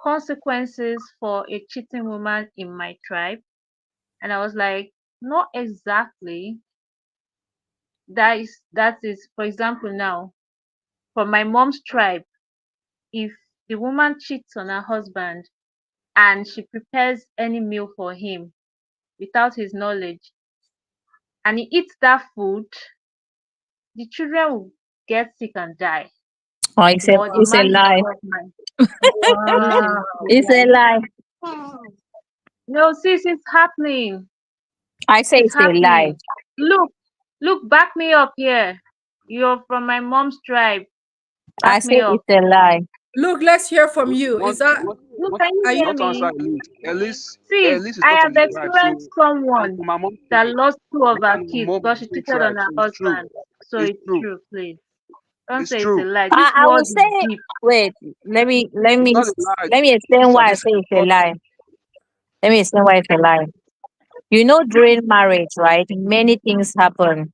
Speaker 3: consequences for a cheating woman in my tribe? And I was like, not exactly. That is, for example, now for my mom's tribe, if the woman cheats on her husband and she prepares any meal for him without his knowledge and he eats that food, the children will get sick and die,
Speaker 4: Oh,
Speaker 3: or the
Speaker 4: it's a
Speaker 3: man
Speaker 4: lie.
Speaker 3: himself might lose his
Speaker 1: Wow.
Speaker 4: It's a
Speaker 3: life.
Speaker 4: lie.
Speaker 3: No, sis, it's happening.
Speaker 4: I say
Speaker 3: It's
Speaker 4: it's a lie.
Speaker 3: happening. Look, look, back me up here. You're from my mom's tribe.
Speaker 4: I
Speaker 3: Back me
Speaker 4: say
Speaker 3: up.
Speaker 4: it's a lie.
Speaker 1: Look, let's hear from
Speaker 5: You
Speaker 1: you. Is
Speaker 5: want
Speaker 1: that,
Speaker 5: you want
Speaker 3: Look,
Speaker 5: you want
Speaker 3: can you
Speaker 1: are
Speaker 3: hear
Speaker 1: you,
Speaker 5: you want to answer
Speaker 3: me?
Speaker 5: Elise.
Speaker 3: Sis,
Speaker 5: Elise is
Speaker 3: I
Speaker 5: not from
Speaker 3: have
Speaker 5: the tribe, so
Speaker 3: experienced
Speaker 5: I'm
Speaker 3: someone
Speaker 5: from my mom's
Speaker 3: that
Speaker 5: tribe.
Speaker 3: lost two of
Speaker 5: Me
Speaker 3: her
Speaker 5: and my
Speaker 3: kids
Speaker 5: mom are
Speaker 3: because she
Speaker 5: different
Speaker 3: cheated on
Speaker 5: tribes,
Speaker 3: her
Speaker 5: so it's true.
Speaker 3: husband. So
Speaker 5: It's
Speaker 3: it's
Speaker 5: true.
Speaker 3: true, please. Don't
Speaker 5: It's
Speaker 3: say it's a
Speaker 5: true.
Speaker 3: lie. This
Speaker 4: I will
Speaker 3: world is
Speaker 4: say,
Speaker 3: deep.
Speaker 4: wait,
Speaker 5: It's not a lie.
Speaker 4: let me explain
Speaker 5: These are
Speaker 4: why I
Speaker 5: the
Speaker 4: say it's a
Speaker 5: culture.
Speaker 4: lie. Let me explain why it's a lie. You know, during marriage, right, many things happen.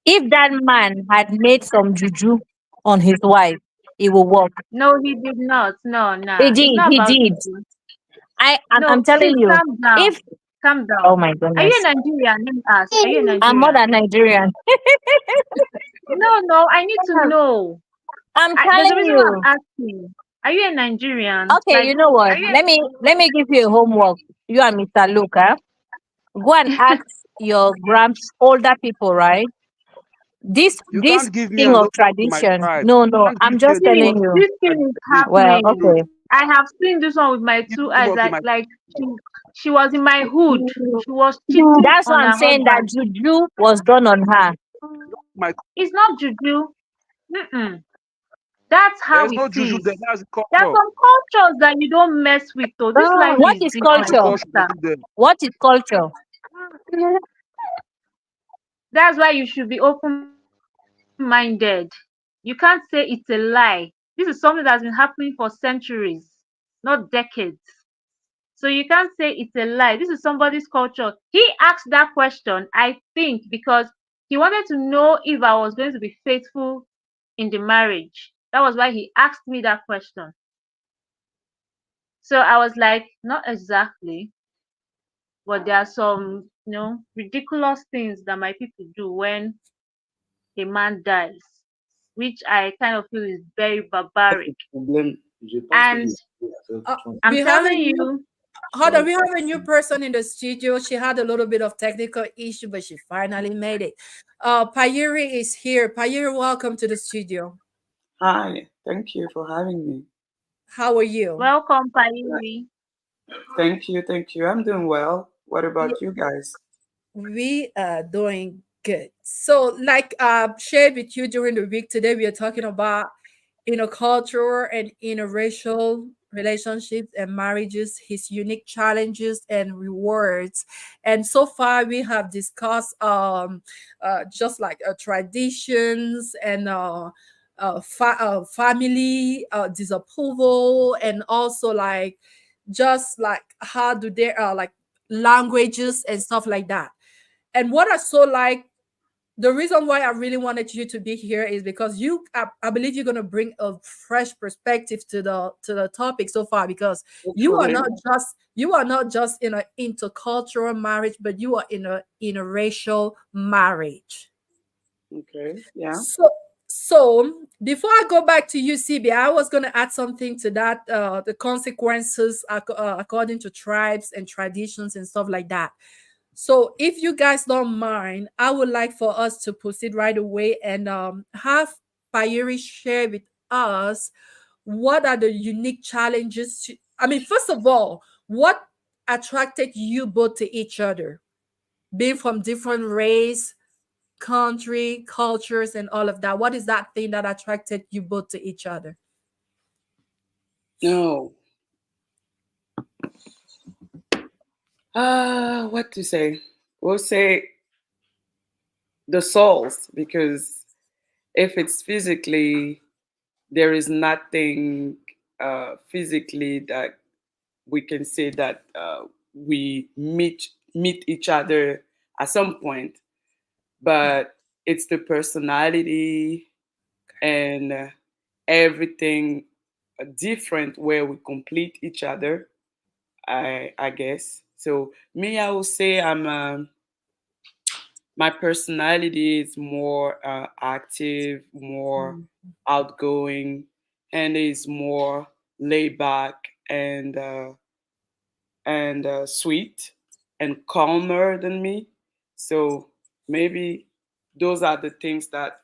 Speaker 4: If that man had made some juju on his wife, it will work.
Speaker 3: No, he did not. No,
Speaker 4: He
Speaker 3: nah. It's
Speaker 4: did,
Speaker 3: not
Speaker 4: he
Speaker 3: about
Speaker 4: did.
Speaker 3: juju.
Speaker 4: I'm
Speaker 3: No,
Speaker 4: telling
Speaker 3: sis,
Speaker 4: you,
Speaker 3: calm down.
Speaker 4: if,
Speaker 3: Calm
Speaker 4: oh
Speaker 3: down.
Speaker 4: my
Speaker 3: Are you
Speaker 4: goodness,
Speaker 3: a Nigerian? Let me ask. Are you a
Speaker 4: I'm more
Speaker 3: Nigerian?
Speaker 4: than Nigerian.
Speaker 3: No, no, I need to know.
Speaker 4: I'm
Speaker 3: There's a
Speaker 4: telling
Speaker 3: reason why
Speaker 4: you.
Speaker 3: I'm asking. Are you a Nigerian?
Speaker 4: Okay,
Speaker 3: Like,
Speaker 4: you know what? Let me give you a homework. You and Mr. Luca, go and ask your gramps older people, right?
Speaker 5: You
Speaker 4: This
Speaker 5: can't give me
Speaker 4: thing
Speaker 5: and
Speaker 4: of
Speaker 5: don't talk to my
Speaker 4: tradition.
Speaker 5: tribe.
Speaker 4: No,
Speaker 5: You
Speaker 4: no,
Speaker 5: can't
Speaker 4: I'm
Speaker 5: give me
Speaker 4: just
Speaker 5: and don't
Speaker 4: telling
Speaker 5: talk
Speaker 3: sis,
Speaker 5: to
Speaker 4: you.
Speaker 5: my
Speaker 3: this
Speaker 5: tribe.
Speaker 3: thing is
Speaker 4: Well,
Speaker 3: happening.
Speaker 4: okay.
Speaker 3: I have seen this one with my
Speaker 5: You
Speaker 3: two
Speaker 5: came
Speaker 3: eyes.
Speaker 5: up to
Speaker 3: Like she was in my hood. She was cheating
Speaker 4: That's why
Speaker 3: on
Speaker 4: I'm
Speaker 3: her
Speaker 4: saying that
Speaker 3: husband.
Speaker 4: juju was done on her.
Speaker 5: my
Speaker 3: It's not juju. Mm-mm. That's how
Speaker 5: there's
Speaker 3: it
Speaker 5: no juju
Speaker 3: is.
Speaker 5: there. That's the
Speaker 3: There are
Speaker 5: culture.
Speaker 3: some cultures that you don't mess with, though. This life
Speaker 4: What
Speaker 3: is
Speaker 4: is
Speaker 3: deep,
Speaker 5: That's
Speaker 3: my
Speaker 5: the
Speaker 4: culture?
Speaker 5: culture
Speaker 3: sister.
Speaker 5: there.
Speaker 4: What is culture?
Speaker 3: That's why you should be open-minded. You can't say it's a lie. This is something that's been happening for centuries, not decades. So you can't say it's a lie. This is somebody's culture. He asked that question, I think, because he wanted to know if I was going to be faithful in the marriage. That was why he asked me that question. So I was like, not exactly, but there are some, ridiculous things that my people do when a man dies, which I kind of feel is very barbaric. And
Speaker 1: we
Speaker 3: I'm
Speaker 1: have a
Speaker 3: telling
Speaker 1: new,
Speaker 3: you,
Speaker 1: hold on, we have a new person in the studio. She had a little bit of technical issue, but she finally made it. Payuri is here. Payuri, welcome to the studio.
Speaker 6: Hi, thank you for having me.
Speaker 1: How are you?
Speaker 3: welcome, Payuri.
Speaker 6: Thank you. I'm doing well. What about you guys?
Speaker 1: We are doing good. So, like shared with you during the week, today we are talking about intercultural and interracial relationships and marriages, his unique challenges and rewards. And so far, we have discussed just like traditions and family disapproval, and also like just like how do they like languages and stuff like that. And what I so like, the reason why I really wanted you to be here is because I believe you're going to bring a fresh perspective to the topic so far, because
Speaker 6: Hopefully.
Speaker 1: you are not just in an intercultural marriage, but you are in a racial marriage.
Speaker 6: Okay. Yeah.
Speaker 1: So, so before I go back to UCB, I was going to add something to that. The consequences according to tribes and traditions and stuff like that. So, if you guys don't mind, I would like for us to proceed right away and have Payuri share with us what are the unique challenges. I mean, first of all, what attracted you both to each other, being from different race, country, cultures, and all of that? What is that thing that attracted you both to each other?
Speaker 6: No. What to say? We'll say the souls, because if it's physically, there is nothing physically that we can say that we meet each other at some point, but it's the personality and everything different where we complete each other. I guess so. Me, I will say my personality is more active, more
Speaker 1: Mm.
Speaker 6: outgoing, and is more laid back and sweet and calmer than me. So maybe those are the things that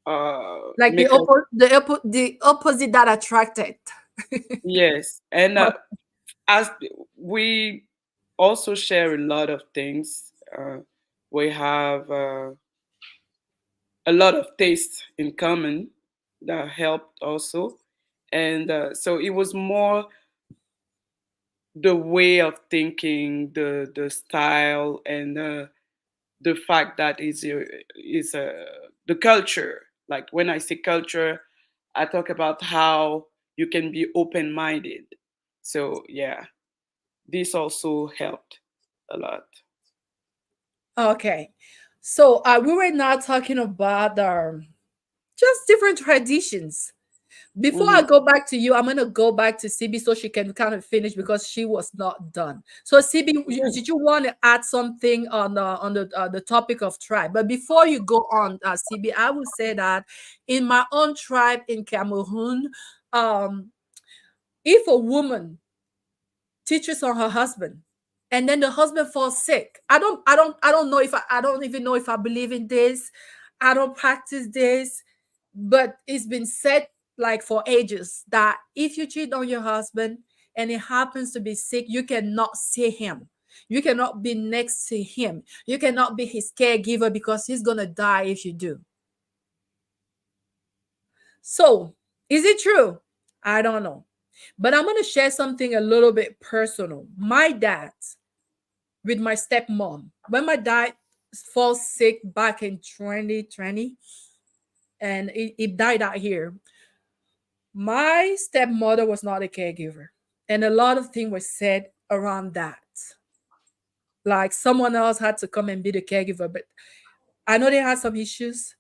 Speaker 1: Like
Speaker 6: make us.
Speaker 1: the opposite that attracted.
Speaker 6: Yes, and as we also share a lot of things, we have a lot of tastes in common that helped also, and so it was more the way of thinking, the style, and the fact that is the culture. Like when I say culture, I talk about how you can be open minded. So yeah, this also helped a lot.
Speaker 1: Okay. So we were now talking about just different traditions. Before I
Speaker 6: Hmm.
Speaker 1: go back to you, I'm gonna go back to CB so she can kind of finish because she was not done. So CB,
Speaker 6: Yeah.
Speaker 1: did you want to add something on the topic of tribe? But before you go on, CB, I would say that in my own tribe in Cameroon, um, if a woman teaches on her husband and then the husband falls sick, I don't know if I don't even know if I believe in this. I don't practice this, but it's been said like for ages that if you cheat on your husband and he happens to be sick, you cannot see him, you cannot be next to him, you cannot be his caregiver because he's gonna die if you do. So is it true? I don't know, but I'm gonna share something a little bit personal. My dad with my stepmom. When my dad falls sick back in 2020 and he died out here, my stepmother was not a caregiver. And a lot of things were said around that. Like someone else had to come and be the caregiver. But I know they had some issues.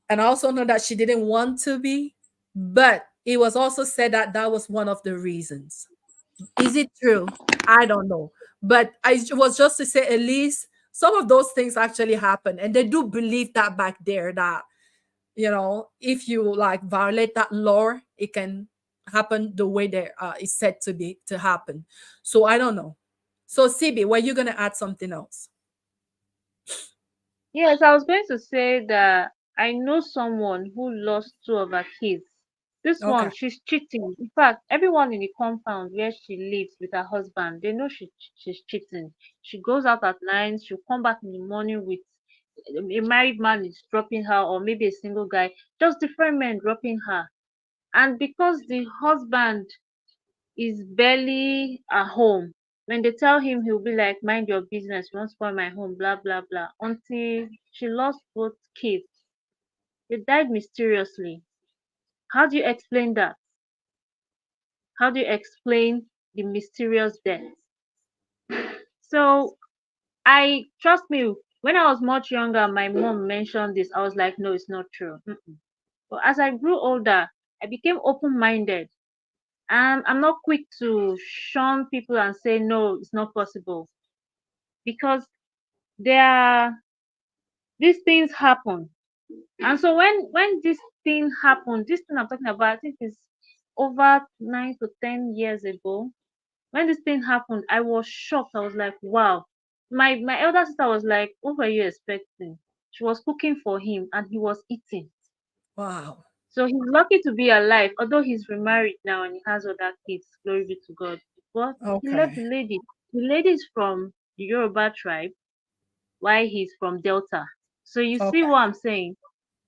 Speaker 1: And I also know that she didn't want to be. But it was also said that that was one of the reasons. Is it true? I don't know. But it was just to say at least some of those things actually happen. And they do believe that back there that, if you like violate that law, it can happen the way that it's said to be to happen. So I don't know. So CB, were you gonna add something else?
Speaker 3: Yes, I was going to say that I know someone who lost two of her kids. This
Speaker 1: Okay.
Speaker 3: one, she's cheating. In fact, everyone in the compound where she lives with her husband, they know she's cheating. She goes out at night, she'll come back in the morning with a married man is dropping her, or maybe a single guy, just different men dropping her. And because the husband is barely at home, when they tell him, he'll be like, mind your business, you won't spoil my home, blah, blah, blah. Until she lost both kids. They died mysteriously. How do you explain that? How do you explain the mysterious death? So trust me, when I was much younger, my mom mentioned this. I was like, no, it's not true. Mm-mm. But as I grew older, I became open minded. And I'm not quick to shun people and say, no, it's not possible. Because there are these things happen. And so when this thing happened, this thing I'm talking about, I think is over 9 to 10 years ago. When this thing happened, I was shocked. I was like, wow. My elder sister was like, what were you expecting? She was cooking for him and he was eating.
Speaker 1: Wow.
Speaker 3: So he's lucky to be alive, although he's remarried now and he has other kids. Glory be to God. But he left
Speaker 1: Okay.
Speaker 3: the lady. The lady is from the Yoruba tribe, while he's from Delta. So you see
Speaker 1: Okay.
Speaker 3: what I'm saying?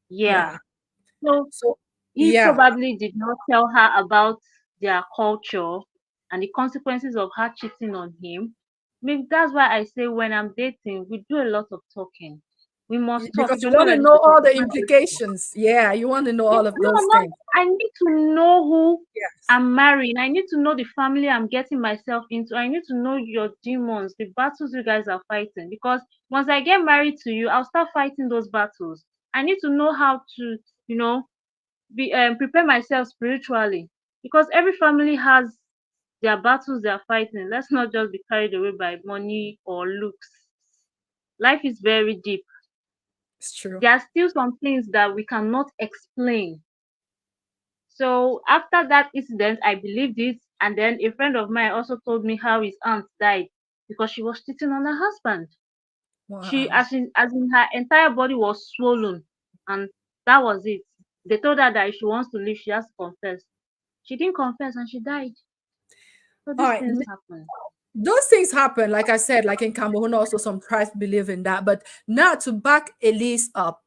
Speaker 3: Yeah.
Speaker 1: Yeah.
Speaker 3: So
Speaker 1: So
Speaker 3: he
Speaker 1: yeah.
Speaker 3: probably did not tell her about their culture and the consequences of her cheating on him. Maybe that's why I say when I'm dating, we do a lot of talking. We must talk.
Speaker 1: Because
Speaker 3: If
Speaker 1: you
Speaker 3: you're not
Speaker 1: want to
Speaker 3: ready
Speaker 1: know
Speaker 3: to talk,
Speaker 1: all the
Speaker 3: you can't date.
Speaker 1: implications. Yeah, you want to know
Speaker 3: Yeah,
Speaker 1: all of
Speaker 3: no,
Speaker 1: those
Speaker 3: not.
Speaker 1: things.
Speaker 3: I need to know who
Speaker 1: Yes.
Speaker 3: I'm marrying. I need to know the family I'm getting myself into. I need to know your demons, the battles you guys are fighting. Because once I get married to you, I'll start fighting those battles. I need to know how to, you know, be prepare myself spiritually. Because every family has their battles they're fighting. Let's not just be carried away by money or looks. Life is very deep.
Speaker 1: It's true.
Speaker 3: There are still some things that we cannot explain. So after that incident, I believed it. And then a friend of mine also told me how his aunt died because she was cheating on her husband. She,
Speaker 1: Wow.
Speaker 3: as in her entire body was swollen, and that was it. They told her that if she wants to live, she has to confess. She didn't confess, and she died. So
Speaker 1: All
Speaker 3: these
Speaker 1: right.
Speaker 3: things happen.
Speaker 1: Those things happen, like I said, like in Cameroon, also some tribes believe in that. But now to back Elise up,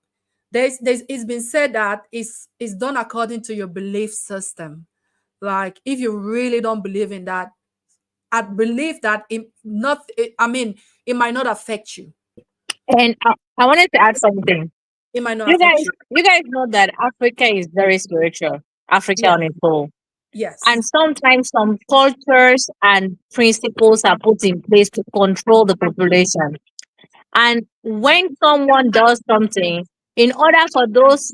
Speaker 1: there's it's been said that it's done according to your belief system. Like if you really don't believe in that, I believe that I mean, it might not affect you.
Speaker 4: And I wanted to add something.
Speaker 1: It might not
Speaker 4: You
Speaker 1: affect
Speaker 4: guys,
Speaker 1: you.
Speaker 4: you guys know that Africa is very spiritual. Africa
Speaker 1: Yes.
Speaker 4: on its whole. And
Speaker 1: Yes.
Speaker 4: sometimes some cultures and principles are put in place to control the population. And when someone does something, in order for those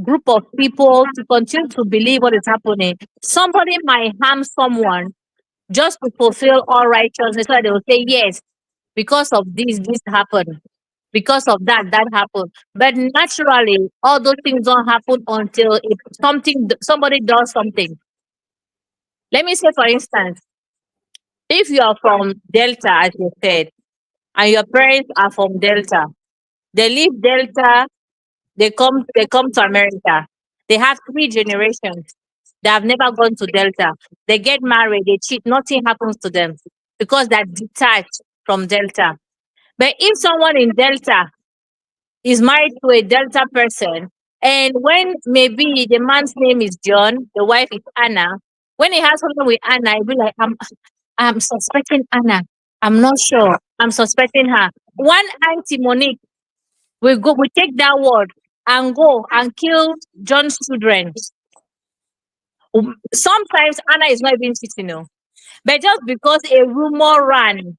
Speaker 4: group of people to continue to believe what is happening, somebody might harm someone just to fulfill all righteousness. So they will say, yes, because of this happened. Because of that, that happened. But naturally, all those things don't happen until if somebody does something. Let me say, for instance, if you are from Delta, as you said, and your parents are from Delta, they leave Delta, they come to America. They have 3 generations. They have never gone to Delta. They get married, they cheat, nothing happens to them because they're detached from Delta. But if someone in Delta is married to a Delta person, and when maybe the man's name is John, the wife is Anna, when he has something with Anna, he'll be like, I'm suspecting Anna. I'm not sure. I'm suspecting her. One Auntie Monique we take that word and go and kill John's children. Sometimes Anna is not even sitting, no. But just because a rumor ran,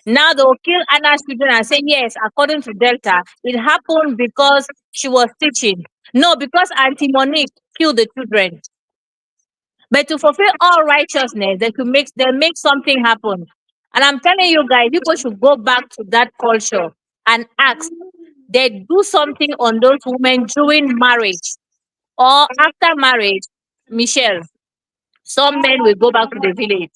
Speaker 4: now they'll kill Anna's children and say, yes, according to Delta, it happened because she was teaching. No, because Auntie Monique killed the children. But to fulfill all righteousness, they make something happen. And I'm telling you guys, people should go back to that culture and ask. They do something on those women during marriage or after marriage. Michelle, some men will go back to the village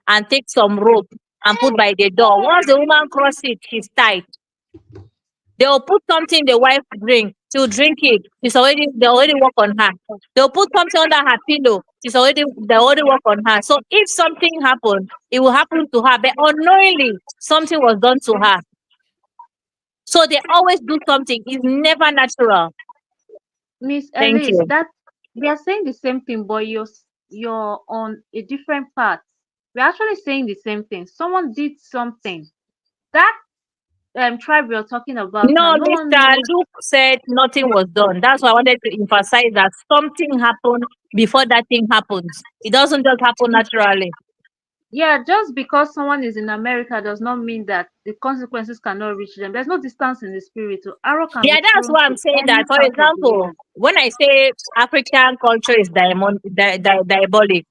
Speaker 4: and take some rope and put by the door. Once the woman cross it, she's tied. They will put something the wife drink. She'll drink it. They already work on her. They'll put something under her pillow. They already work on her. So if something happened, it will happen to her. But unknowingly, something was done to her. So they always do something. It's never natural.
Speaker 3: Miss
Speaker 4: Thank
Speaker 3: Elise,
Speaker 4: you.
Speaker 3: that we are saying the same thing, but you're on a different path. We're actually saying the same thing. Someone did something. That tribe you're talking about now,
Speaker 4: No,
Speaker 3: no one
Speaker 4: Mr.
Speaker 3: knows.
Speaker 4: Luke said nothing was done. That's why I wanted to emphasize that something happened before that thing happens. It doesn't just happen naturally.
Speaker 3: Yeah, just because someone is in America does not mean that the consequences cannot reach them. There's no distance in the spirit. So arrow can
Speaker 4: Yeah,
Speaker 3: be
Speaker 4: that's
Speaker 3: thrown
Speaker 4: why I'm
Speaker 3: to
Speaker 4: saying
Speaker 3: any
Speaker 4: that. For
Speaker 3: part of the
Speaker 4: example,
Speaker 3: world.
Speaker 4: when I say African culture is diabolic,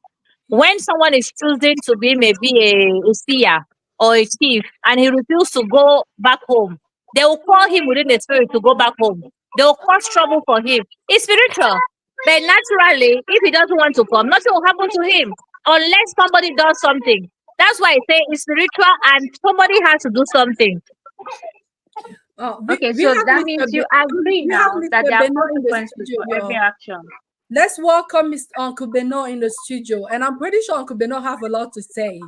Speaker 4: when someone is choosing to be maybe a seer or a chief and he refuses to go back home, They will call him within the spirit to go back home. They will cause trouble for him. It's spiritual. But naturally, if he doesn't want to come, nothing will happen to him unless somebody does something. That's why I say it's spiritual and somebody has to do something.
Speaker 3: Okay,
Speaker 1: We
Speaker 3: so
Speaker 1: have
Speaker 3: that
Speaker 1: Mr.
Speaker 3: means you agree
Speaker 1: We have
Speaker 3: now that
Speaker 1: Mr.
Speaker 3: there are
Speaker 1: Beno in the
Speaker 3: consequences
Speaker 1: studio,
Speaker 3: for every
Speaker 1: y'all.
Speaker 3: action.
Speaker 1: Let's welcome Mr. Uncle Beno in the studio, and I'm pretty sure Uncle Beno have a lot to say.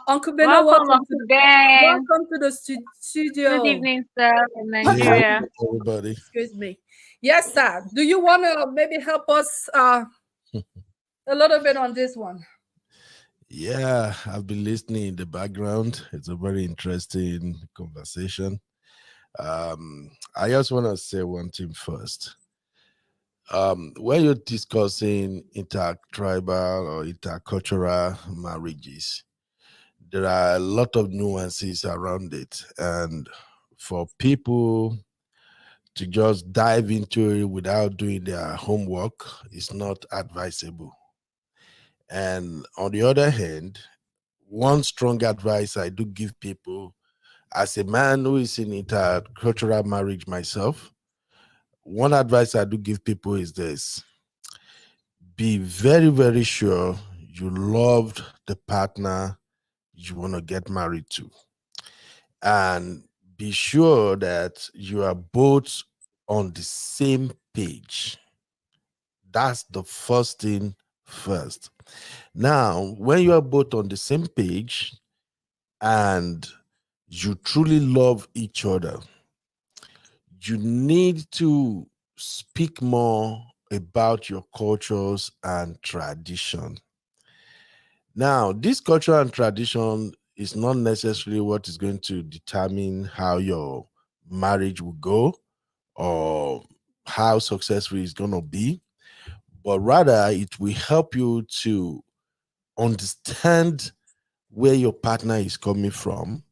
Speaker 1: Uncle Beno,
Speaker 3: Welcome, Uncle Ben.
Speaker 1: welcome to the
Speaker 3: Good
Speaker 1: studio.
Speaker 3: evening, sir, in
Speaker 7: Hey,
Speaker 3: Nigeria.
Speaker 7: everybody.
Speaker 1: Excuse me. Yes, sir. Do you want to maybe help us a little bit on this one?
Speaker 7: Yeah, I've been listening in the background. It's a very interesting conversation. I just want to say one thing first. When you're discussing intertribal or intercultural marriages, there are a lot of nuances around it. And for people to just dive into it without doing their homework is not advisable. And on the other hand, one strong advice I do give people as a man who is in intercultural marriage myself, one advice I do give people is this: be very, very sure you loved the partner you want to get married to. And be sure that you are both on the same page. That's the first thing first. Now, when you are both on the same page and you truly love each other, you need to speak more about your cultures and tradition. Now, this culture and tradition is not necessarily what is going to determine how your marriage will go or how successful it's going to be, but rather it will help you to understand where your partner is coming from,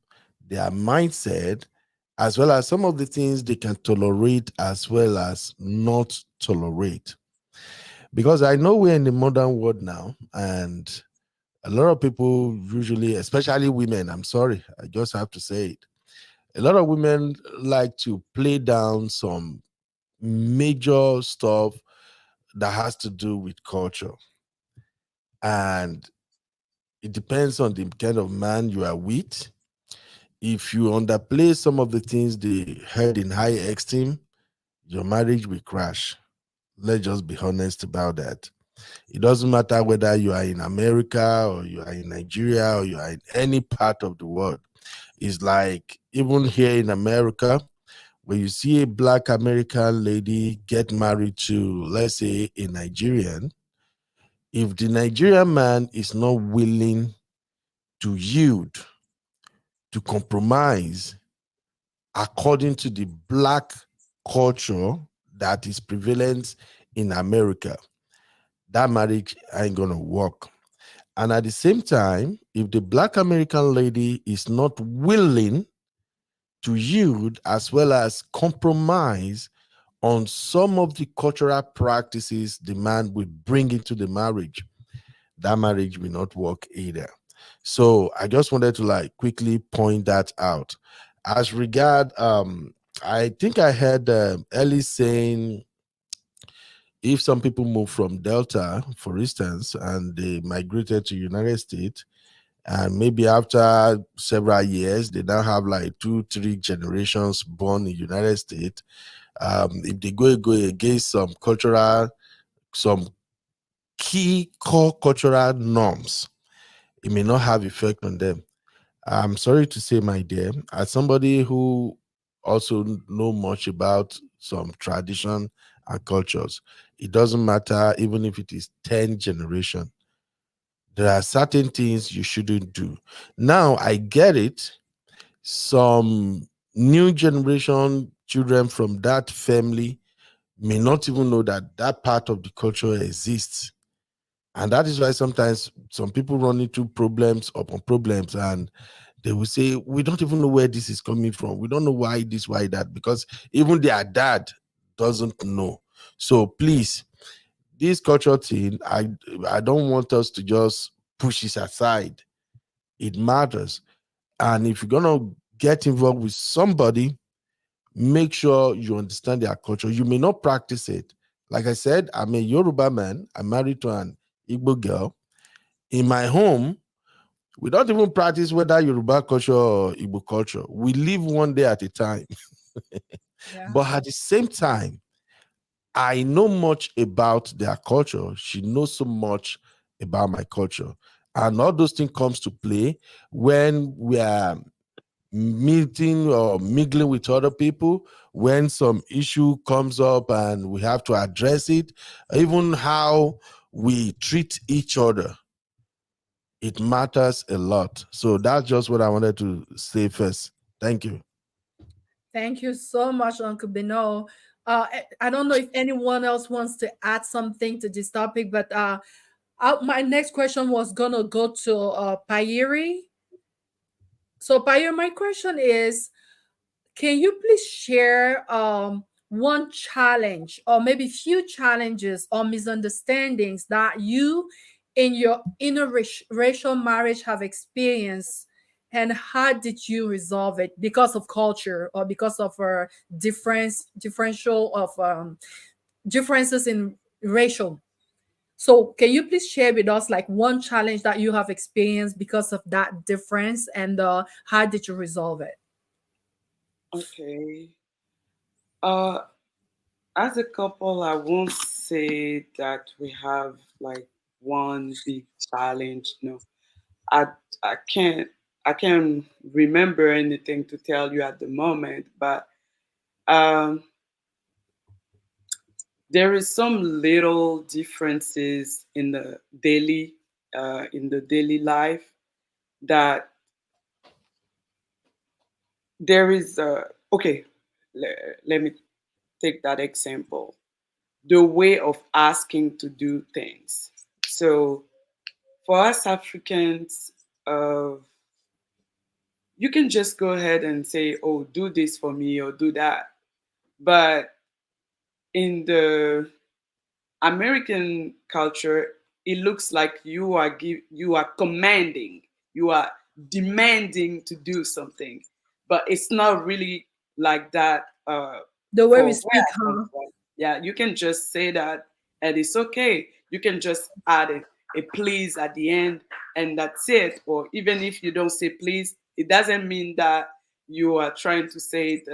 Speaker 7: their mindset, as well as some of the things they can tolerate as well as not tolerate. Because I know we're in the modern world now, and a lot of people usually, especially women, I'm sorry, I just have to say it. A lot of women like to play down some major stuff that has to do with culture. And it depends on the kind of man you are with. If you underplay some of the things they held in high esteem, your marriage will crash. Let's just be honest about that. It doesn't matter whether you are in America or you are in Nigeria or you are in any part of the world. It's like even here in America, when you see a Black American lady get married to, let's say, a Nigerian, if the Nigerian man is not willing to yield, to compromise according to the Black culture that is prevalent in America, that marriage ain't gonna work. And at the same time, if the Black American lady is not willing to yield as well as compromise on some of the cultural practices the man will bring into the marriage, that marriage will not work either. So I just wanted to like quickly point that out. As regard, I think I heard Ellie saying if some people move from Delta, for instance, and they migrated to United States, and maybe after several years, they now have like 2, 3 generations born in United States. If they go against some key core cultural norms, it may not have effect on them. I'm sorry to say, my dear, as somebody who also know much about some tradition and cultures, it doesn't matter even if it is 10 generation. There are certain things you shouldn't do. Now, I get it. Some new generation children from that family may not even know that that part of the culture exists. And that is why sometimes some people run into problems upon problems and they will say, we don't even know where this is coming from. We don't know why this, why that, because even their dad doesn't know. So please, this culture thing, I don't want us to just push it aside. It matters. And if you're gonna get involved with somebody, make sure you understand their culture. You may not practice it. Like I said, I'm a Yoruba man. I'm married to an Igbo girl. In my home, we don't even practice whether Yoruba culture or Igbo culture. We live one day at a time.
Speaker 1: Yeah.
Speaker 7: But at the same time, I know much about their culture. She knows so much about my culture. And all those things comes to play when we are meeting or mingling with other people, when some issue comes up and we have to address it, even how we treat each other. It matters a lot. So that's just what I wanted to say first. Thank you.
Speaker 1: Thank you so much, Uncle Beno. I don't know if anyone else wants to add something to this topic, but my next question was gonna go to Payiri. So, Payiri, my question is, can you please share one challenge or maybe few challenges or misunderstandings that you in your interracial marriage have experienced, and how did you resolve it because of culture or because of differential of differences in racial? So can you please share with us like one challenge that you have experienced because of that difference, and how did you resolve it?
Speaker 6: Okay. Uh, as a couple, I won't say that we have like one big challenge. No, I I can't I can't remember anything to tell you at the moment, but um, there is some little differences in the daily life that there is okay. Let me take that example. The way of asking to do things. So for us Africans, you can just go ahead and say, "Oh, do this for me" or "do that." But in the American culture, it looks like you are commanding, you are demanding to do something, but it's not really like that.
Speaker 1: The way we
Speaker 6: For where
Speaker 1: speak,
Speaker 6: I come
Speaker 1: huh?
Speaker 6: from, yeah, you can just say that, and it's okay. You can just add a please at the end, and that's it. Or even if you don't say please, it doesn't mean that you are trying to say it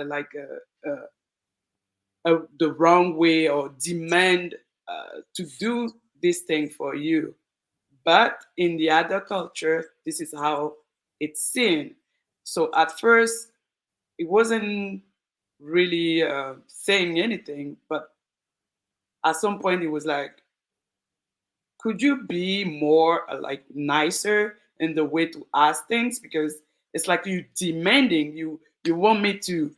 Speaker 6: the wrong way or demand to do this thing for you. But in the other culture, this is how it's seen. So at first, it wasn't really saying anything, but at some point, it was like, could you be more like nicer in the way to ask things? Because it's like you demanding, you want me to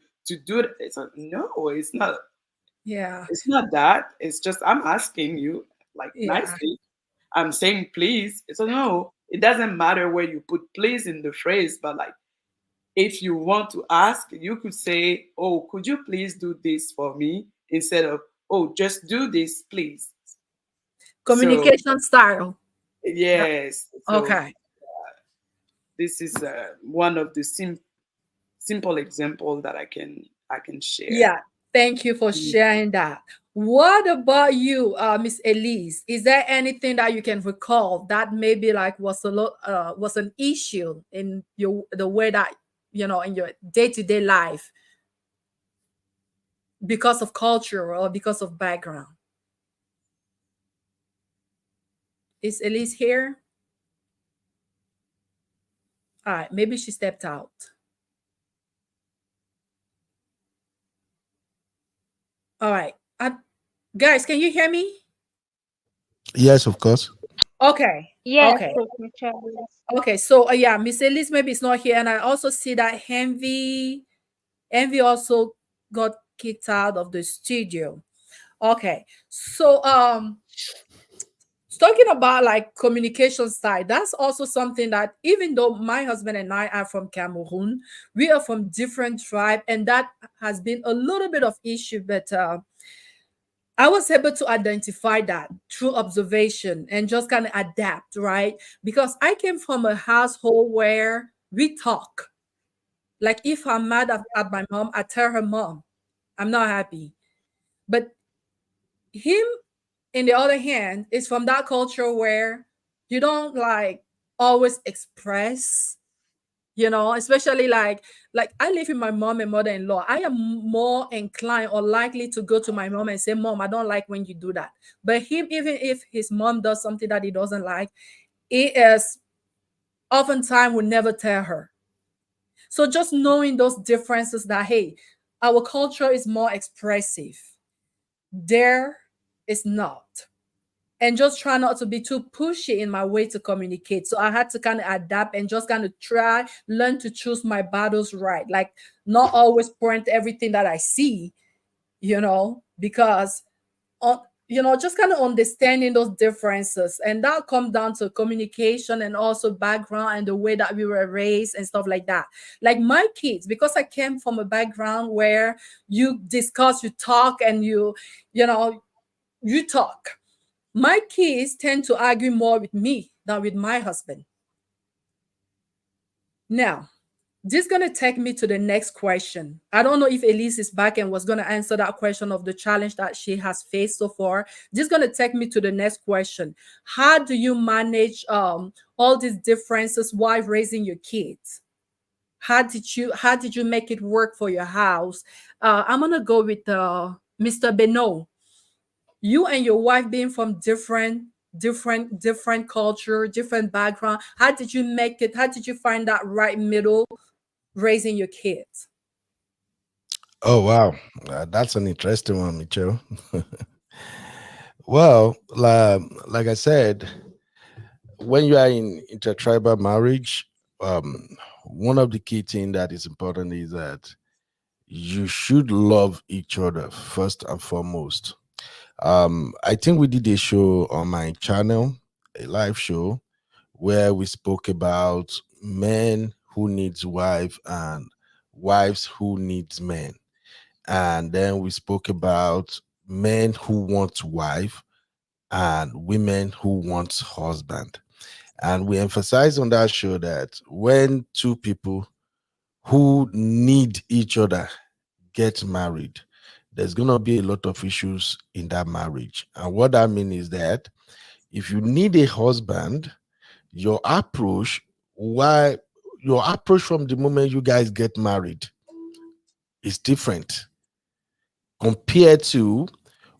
Speaker 6: do it. It's like, no, it's not.
Speaker 1: Yeah,
Speaker 6: It's not that. It's just I'm asking you like
Speaker 1: yeah.
Speaker 6: nicely. I'm saying please. So no, it doesn't matter where you put please in the phrase, but like if you want to ask, you could say, "Oh, could you please do this for me?" instead of, "Oh, just do this, please." So
Speaker 1: Communication style. That,
Speaker 6: yes, so
Speaker 1: okay.
Speaker 6: this is one of the simple example that I can share.
Speaker 1: Yeah. Thank you for sharing that. What about you, Miss Elise? Is there anything that you can recall that maybe like was an issue in your the way that in your day-to-day life because of culture or because of background? Is Elise here? All right, maybe she stepped out. All right. Guys, can you hear me?
Speaker 7: Yes, of course.
Speaker 1: Okay.
Speaker 3: Yes,
Speaker 1: Okay.
Speaker 3: Coach Charles.
Speaker 1: Okay. So yeah, Miss Elise maybe is not here, and I also see that Envy also got kicked out of the studio. Okay. So talking about like communication side, that's also something that even though my husband and I are from Cameroon, we are from different tribe, and that has been a little bit of issue, but I was able to identify that through observation and just kind of adapt, right? Because I came from a household where we talk. Like if I'm mad at my mom, I tell her mom. I'm not happy. But him, in the other hand, is from that culture where you don't like always express, especially like I live with my mom and mother-in-law. I am more inclined or likely to go to my mom and say, Mom, I don't like when you do that. But him, even if his mom does something that he doesn't like, he is oftentimes will never tell her. So just knowing those differences, that hey, our culture is more expressive, there is not. And just try not to be too pushy in my way to communicate. So I had to kind of adapt and just kind of try, learn to choose my battles right. Like not always point everything that I see, because on just kind of understanding those differences, and that come down to communication and also background and the way that we were raised and stuff like that. Like my kids, because I came from a background where you discuss, you talk, and you know you talk, my kids tend to argue more with me than with my husband. Now, this is going to take me to the next question. I don't know if Elise is back and was going to answer that question of the challenge that she has faced so far. This is going to take me to the next question. How do you manage all these differences while raising your kids? How did you make it work for your house? I'm going to go with Mr. Beno. You and your wife being from different culture, different background. How did you find that right middle raising your kids?
Speaker 7: Oh wow, that's an interesting one, Michelle. Well, like I said, when you are in intertribal marriage, one of the key things that is important is that you should love each other first and foremost. I think we did a show on my channel, a live show, where we spoke about men who needs wife and wives who needs men, and then we spoke about men who want wife and women who want husband. And we emphasized on that show that when two people who need each other get married, there's going to be a lot of issues in that marriage. And what that means is that if you need a husband, your approach, why your approach from the moment you guys get married is different compared to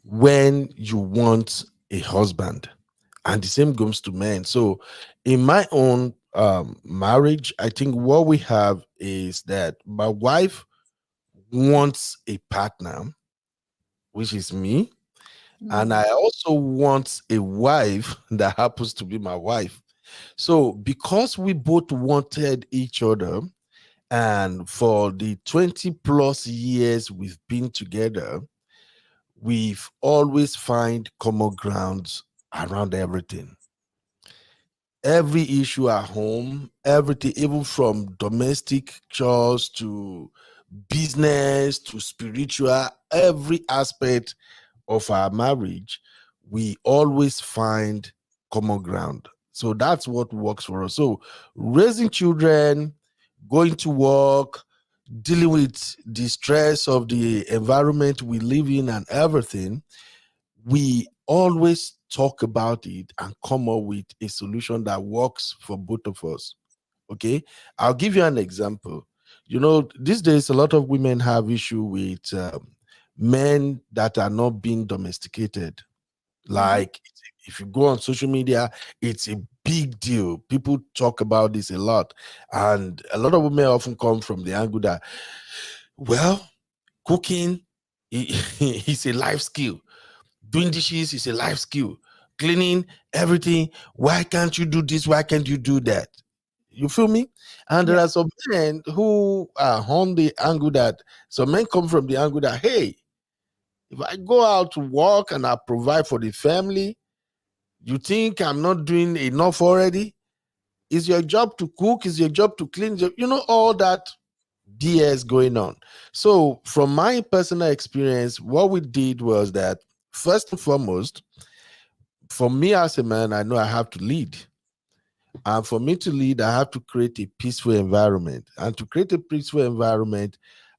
Speaker 7: when you want a husband. And the same goes to men. So in my own marriage, I think what we have is that my wife wants a partner, which is me, and I also want a wife that happens to be my wife. So because we both wanted each other, and for the 20 plus years we've been together, we've always find common grounds around everything. Every issue at home, everything, even from domestic chores to business to spiritual, every aspect of our marriage, we always find common ground. So that's what works for us. So raising children, going to work, dealing with the stress of the environment we live in and everything, we always talk about it and come up with a solution that works for both of us. Okay, I'll give you an example. These days a lot of women have issue with men that are not being domesticated. Like if you go on social media, it's a big deal. People talk about this a lot, and a lot of women often come from the angle that, well, cooking is a life skill. Doing dishes is a life skill. Cleaning, everything. Why can't you do this? Why can't you do that? You feel me? And there
Speaker 1: Yeah.
Speaker 7: are some men who are on the angle that, some men come from the angle that, hey, if I go out to work and I provide for the family, you think I'm not doing enough already? It's your job to cook, it's your job to clean, all that BS going on. So, from my personal experience, what we did was that, first and foremost, for me as a man, I know I have to lead. And for me to lead, I have to create a peaceful environment. And to create a peaceful environment,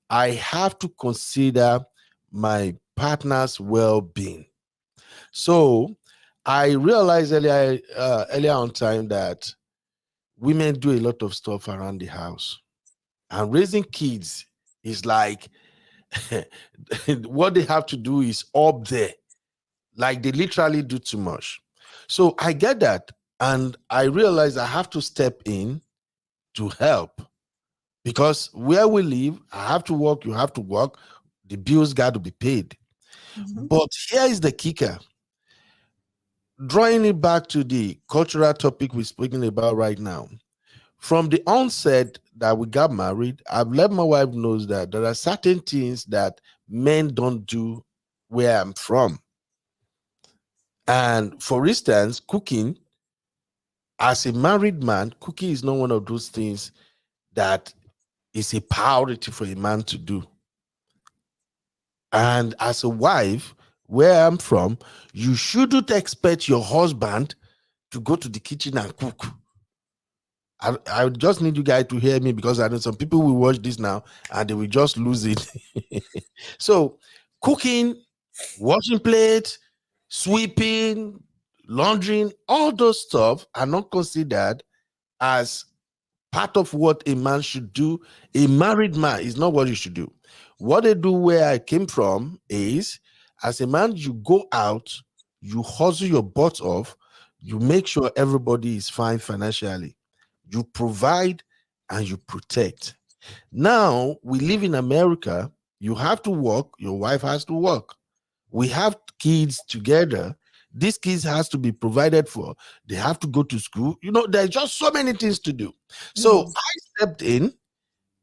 Speaker 7: I have to consider my partner's well-being. So I realized earlier on time that women do a lot of stuff around the house, and raising kids is like what they have to do is up there. Like they literally do too much. So I get that. And I realize I have to step in to help, because where we live, I have to work, you have to work, the bills got to be paid. But here is the kicker. Drawing it back to the cultural topic we're speaking about right now. From the onset that we got married, I've let my wife knows that there are certain things that men don't do where I'm from. And for instance, cooking, as a married man, cooking is not one of those things that is a priority for a man to do. And as a wife, where I'm from, you shouldn't expect your husband to go to the kitchen and cook. I just need you guys to hear me, because I know some people will watch this now and they will just lose it. So, cooking, washing plates, sweeping, laundering, all those stuff are not considered as part of what a man should do. A married man is not what you should do. What they do where I came from is, as a man, you go out, you hustle your butt off, you make sure everybody is fine financially. You provide and you protect. Now, we live in America. You have to work. Your wife has to work. We have kids together. These kids has to be provided for. They have to go to school. There's just so many things to do. So I stepped in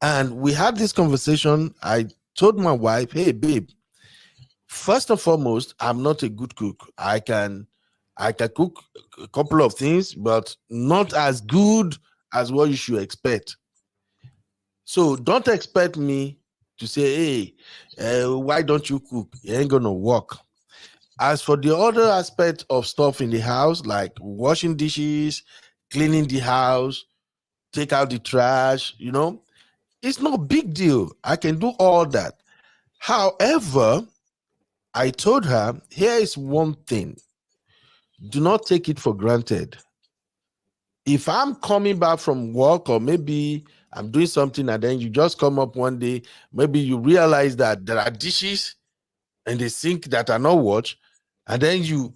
Speaker 7: and we had this conversation. I told my wife, hey, babe, first and foremost, I'm not a good cook. I can cook a couple of things, but not as good as what you should expect. So don't expect me to say, hey, why don't you cook? It ain't gonna work. As for the other aspect of stuff in the house, like washing dishes, cleaning the house, take out the trash, it's no big deal. I can do all that. However, I told her, here is one thing. Do not take it for granted. If I'm coming back from work, or maybe I'm doing something and then you just come up one day, maybe you realize that there are dishes in the sink that are not washed, and then you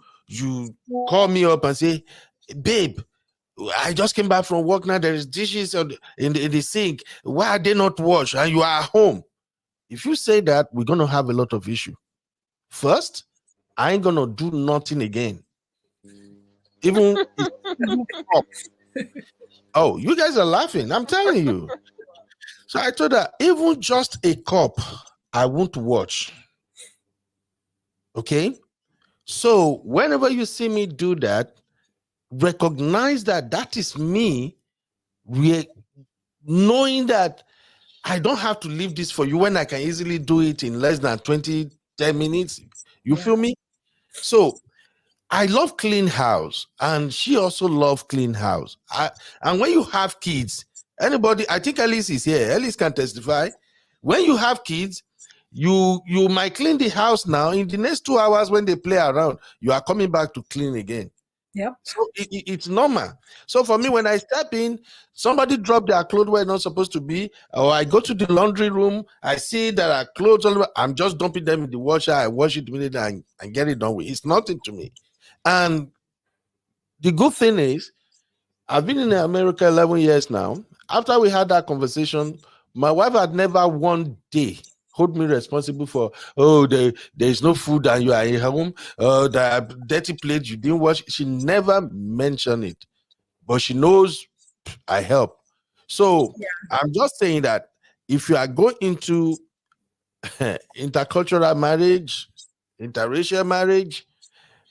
Speaker 7: call me up and say, babe, I just came back from work now, there is dishes in the sink. Why are they not washed? And you are at home. If you say that, we're going to have a lot of issue. First, I ain't going to do nothing again. Even oh, you guys are laughing. I'm telling you. So I told her, even just a cup, I won't watch. Okay? So whenever you see me do that, recognize that that is me knowing that I don't have to leave this for you when I can easily do it in less than 10 minutes. You feel me? So I love clean house, and she also loves clean house. And when you have kids, anybody, I think Alice is here. Alice can testify. When you have kids, you might clean the house now. In the next 2 hours, when they play around, you are coming back to clean again.
Speaker 1: Yep.
Speaker 7: So it's normal. So for me, when I step in, somebody drop their clothes where it's not supposed to be, or I go to the laundry room, I see there are clothes all over, I'm just dumping them in the washer. I wash it immediately and get it done with. It's nothing to me. And the good thing is, I've been in America 11 years now. After we had that conversation, my wife had never one day hold me responsible for, there's no food and you are at home, the dirty plate you didn't wash. She never mentioned it, but she knows I help. So I'm just saying that if you are going into intercultural marriage, interracial marriage,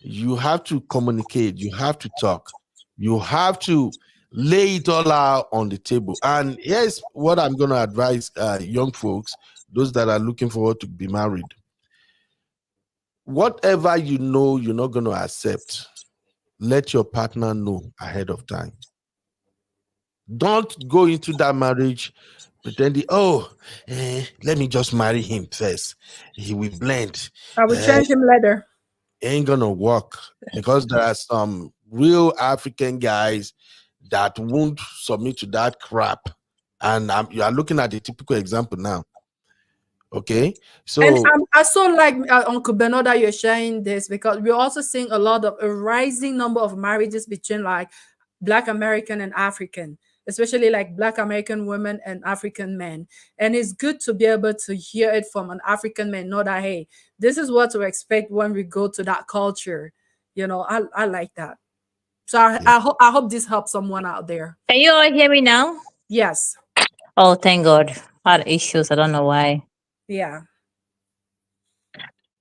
Speaker 7: you have to communicate, you have to talk, you have to lay it all out on the table. And here's what I'm going to advise young folks, those that are looking forward to be married. Whatever you know you're not going to accept, let your partner know ahead of time. Don't go into that marriage pretending, oh, let me just marry him first. He will blend.
Speaker 1: I will
Speaker 7: Eh,
Speaker 1: change him later.
Speaker 7: ain't gonna work because there are some real African guys that won't submit to that crap. And you are looking at the typical example now. Okay,
Speaker 1: And
Speaker 7: so
Speaker 1: I also like Uncle Bernard that you're sharing this because we're also seeing a rising number of marriages between like Black American and African, especially like Black American women and African men. And it's good to be able to hear it from an African man, know that hey, this is what to expect when we go to that culture. I like that. So
Speaker 7: yeah,
Speaker 1: I hope this helps someone out there.
Speaker 4: Can you all hear me now?
Speaker 1: Yes.
Speaker 4: Oh, thank God. I had issues. I don't know why.
Speaker 1: Yeah.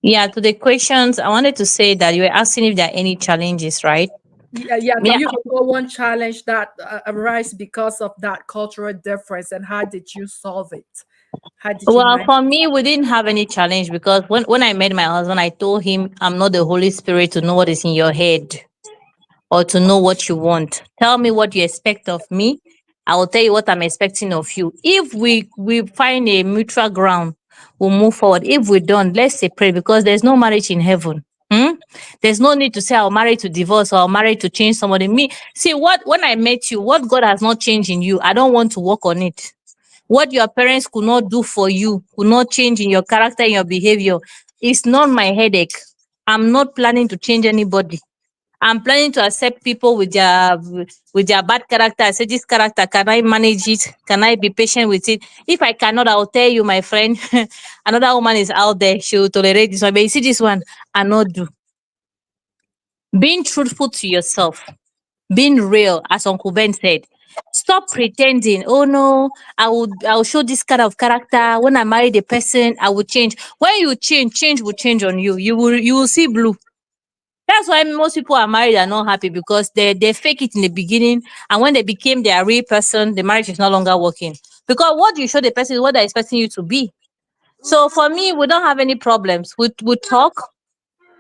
Speaker 4: Yeah, to the questions, I wanted to say that you were asking if there are any challenges, right?
Speaker 1: Yeah, yeah.
Speaker 4: Yeah.
Speaker 1: You can go one challenge that arise because of that cultural difference, and how did you solve it? How did you
Speaker 4: Well,
Speaker 1: manage?
Speaker 4: for me, we didn't have any challenge because when I met my husband, I told him I'm not the Holy Spirit to know what is in your head or to know what you want. Tell me what you expect of me. I will tell you what I'm expecting of you. If we find a mutual ground, we'll move forward. If we don't, let's separate because there's no marriage in heaven. Hmm? There's no need to say I'll marry to divorce or I'll marry to change somebody. Me, see what when I met you, what God has not changed in you, I don't want to work on it. What your parents could not do for you, could not change in your character, in your behavior, it's not my headache. I'm not planning to change anybody. I'm planning to accept people with their bad character. I say, this character, can I manage it? Can I be patient with it? If I cannot, I'll tell you, my friend. Another woman is out there. She will tolerate this one. But you see, this one, I not do. Being truthful to yourself, being real, as Uncle Ben said. Stop pretending. Oh no, I will show this kind of character. When I marry the person, I will change. When you change, change will change on you. You will see blue. That's why most people are married and not happy because they fake it in the beginning, and when they became their real person, the marriage is no longer working. Because what you show the person is what they're expecting you to be. So for me, we don't have any problems. We talk,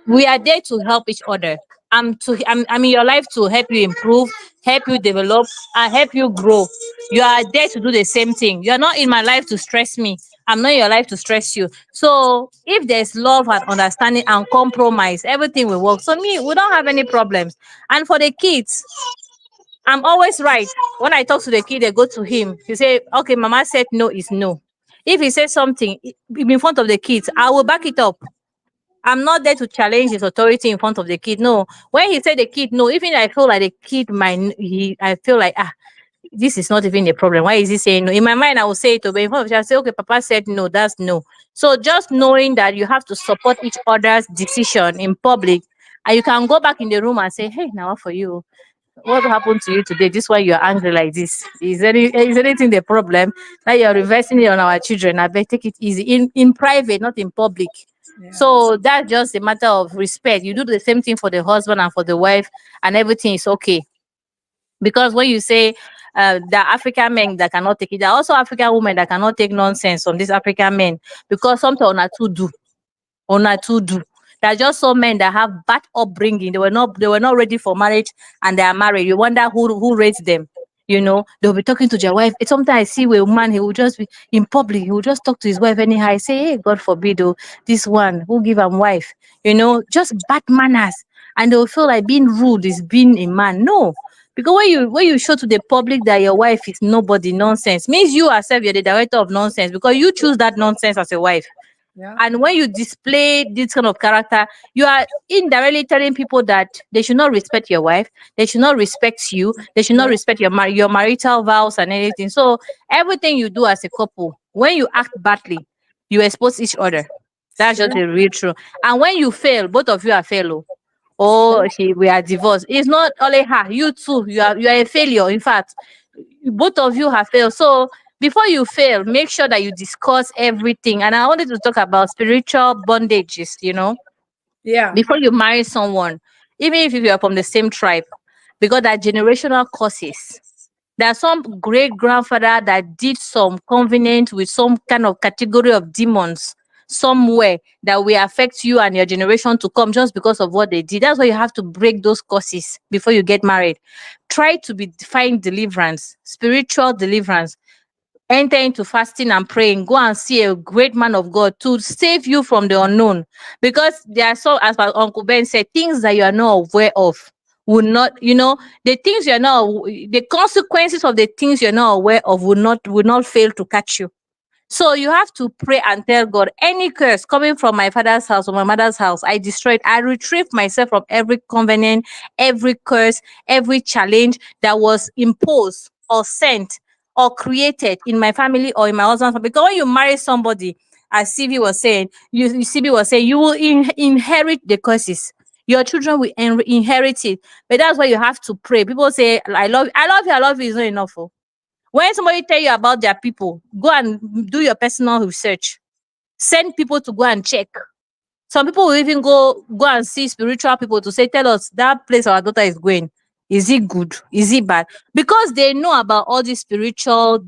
Speaker 4: we are there to help each other. I'm in your life to help you improve, help you develop, and help you grow. You are there to do the same thing. You are not in my life to stress me. I'm not in your life to stress you. So if there's love and understanding and compromise, everything will work. So me, we don't have any problems. And for the kids, I'm always right. When I talk to the kid, they go to him. He say, "Okay, Mama said no is no." If he says something in front of the kids, I will back it up. I'm not there to challenge his authority in front of the kid. No. When he said the kid no, even I feel like the kid I feel like this is not even a problem. Why is he saying no? In my mind, I will say it, but in front of the child, I say, okay, Papa said no, that's no. So just knowing that you have to support each other's decision in public, and you can go back in the room and say, hey, now what for you? What happened to you today? This why you're angry like this? Is anything the problem? Now you're reversing it on our children. I beg take it easy. In private, not in public.
Speaker 1: Yes.
Speaker 4: So that's just a matter of respect. You do the same thing for the husband and for the wife, and everything is okay. Because when you say the African men that cannot take it, there are also African women that cannot take nonsense from these African men because something on to do una too do. There are just some men that have bad upbringing. They were not ready for marriage and they are married. You wonder who raised them. They'll be talking to their wife. Sometimes I see where a man he will just be in public, he will just talk to his wife anyhow. I say, hey, God forbid, oh, this one who give him wife, just bad manners. And they'll feel like being rude is being a man. No. Because when you show to the public that your wife is nobody nonsense, means you yourself you're the director of nonsense because you choose that nonsense as a wife.
Speaker 1: Yeah.
Speaker 4: And when you display this kind of character, you are indirectly telling people that they should not respect your wife, they should not respect you, they should not
Speaker 1: Yeah.
Speaker 4: respect your marital vows and anything. So everything you do as a couple, when you act badly, you expose each other.
Speaker 1: It's
Speaker 4: That's
Speaker 1: true.
Speaker 4: just the real truth. And when you fail, both of you are failure.
Speaker 1: It's true.
Speaker 4: Oh, we are divorced. It's not only her, you too. You are a failure. In fact, both of you have failed. So before you fail, make sure that you discuss everything. And I wanted to talk about spiritual bondages,
Speaker 1: Yeah.
Speaker 4: before you marry someone, even if you are from the same tribe, because that generational causes. There are some great grandfather that did some covenant with some kind of category of demons somewhere that will affect you and your generation to come just because of what they did. That's why you have to break those curses before you get married. Try to find deliverance, spiritual deliverance. enter into fasting and praying, go and see a great man of God to save you from the unknown. Because there are some, as my Uncle Ben said, things that you are not aware of will not, the things you're not, the consequences of the things you're not aware of will not fail to catch you. So you have to pray and tell God, any curse coming from my father's house or my mother's house, I destroy it. I retrieve myself from every covenant, every curse, every challenge that was imposed or sent or created in my family or in my husband's family. Because when you marry somebody, as CB was saying, CB was saying, you will inherit the curses. Your children will inherit it. But that's why you have to pray. People say, I love you, I love you is not enough. Oh. When somebody tell you about their people, go and do your personal research. Send people to go and check. Some people will even go and see spiritual people to say, tell us that place our daughter is going. Is it good? Is it bad? Because they know about all these spiritual